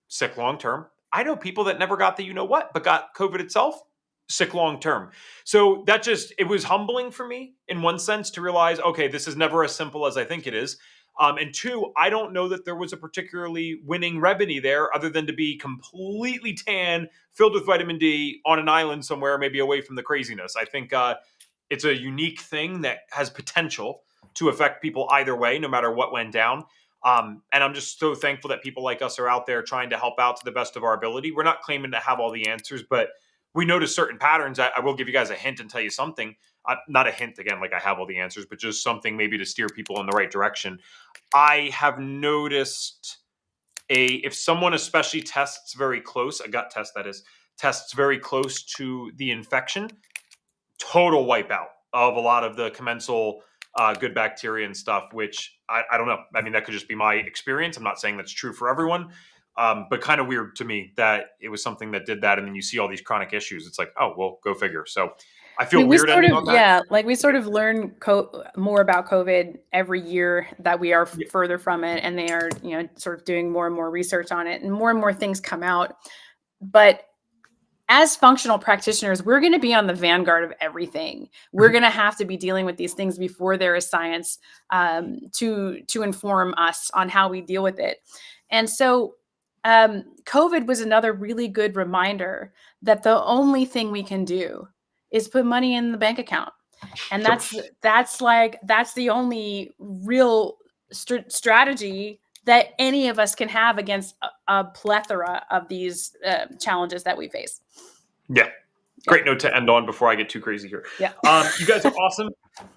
sick long term. I know people that never got the you know what, but got COVID itself, sick long term. So it was humbling for me in one sense to realize, okay, this is never as simple as I think it is. And two, I don't know that there was a particularly winning remedy there other than to be completely tan, filled with vitamin D on an island somewhere, maybe away from the craziness. I think it's a unique thing that has potential to affect people either way, no matter what went down. And I'm just so thankful that people like us are out there trying to help out to the best of our ability. We're not claiming to have all the answers, but we notice certain patterns. I will give you guys a hint and tell you something. Not a hint again, like I have all the answers, but just something maybe to steer people in the right direction. I have noticed if someone especially tests very close, a gut test that is, tests very close to the infection, total wipeout of a lot of the commensal good bacteria and stuff, which I don't know. I mean, that could just be my experience. I'm not saying that's true for everyone, but kind of weird to me that it was something that did that. And then you see all these chronic issues. It's like, oh, well, go figure. So I I feel mean, we weird sort ending of, on that. yeah, like we sort of learn more about COVID every year that we are Yeah. further from it, and they are, sort of doing more and more research on it, and more things come out. But as functional practitioners, we're going to be on the vanguard of everything. We're going to have to be dealing with these things before there is science to inform us on how we deal with it. And so, COVID was another really good reminder that the only thing we can do is put money in the bank account, and Yep. that's the only real strategy that any of us can have against a plethora of these challenges that we face. Yeah. Great note to end on before I get too crazy here. Yeah. You guys are awesome.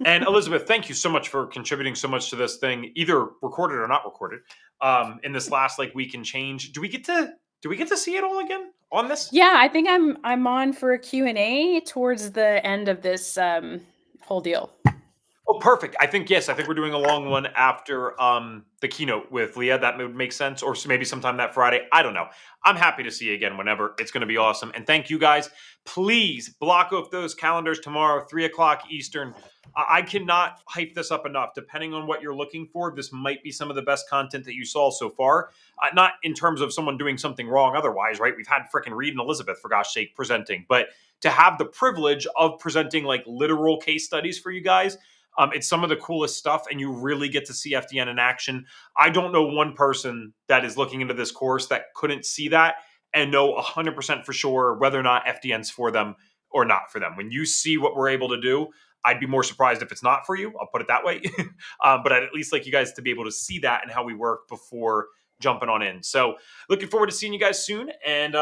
And Elizabeth, thank you so much for contributing so much to this thing, either recorded or not recorded, in this last week and change. Do we get to see it all again on this? Yeah, I think I'm on for a Q&A towards the end of this whole deal. Oh, perfect. I think, yes, I think we're doing a long one after the keynote with Leah. That would make sense. Or maybe sometime that Friday. I don't know. I'm happy to see you again whenever. It's going to be awesome. And thank you guys. Please block off those calendars tomorrow, 3:00 Eastern. I cannot hype this up enough. Depending on what you're looking for, this might be some of the best content that you saw so far. Not in terms of someone doing something wrong otherwise, right? We've had frickin' Reed and Elizabeth, for gosh sake, presenting. But to have the privilege of presenting literal case studies for you guys, It's some of the coolest stuff, and you really get to see FDN in action. I don't know one person that is looking into this course that couldn't see that and know 100% for sure whether or not FDN's for them or not for them. When you see what we're able to do, I'd be more surprised if it's not for you. I'll put it that way. But I'd at least like you guys to be able to see that and how we work before jumping on in. So looking forward to seeing you guys soon. And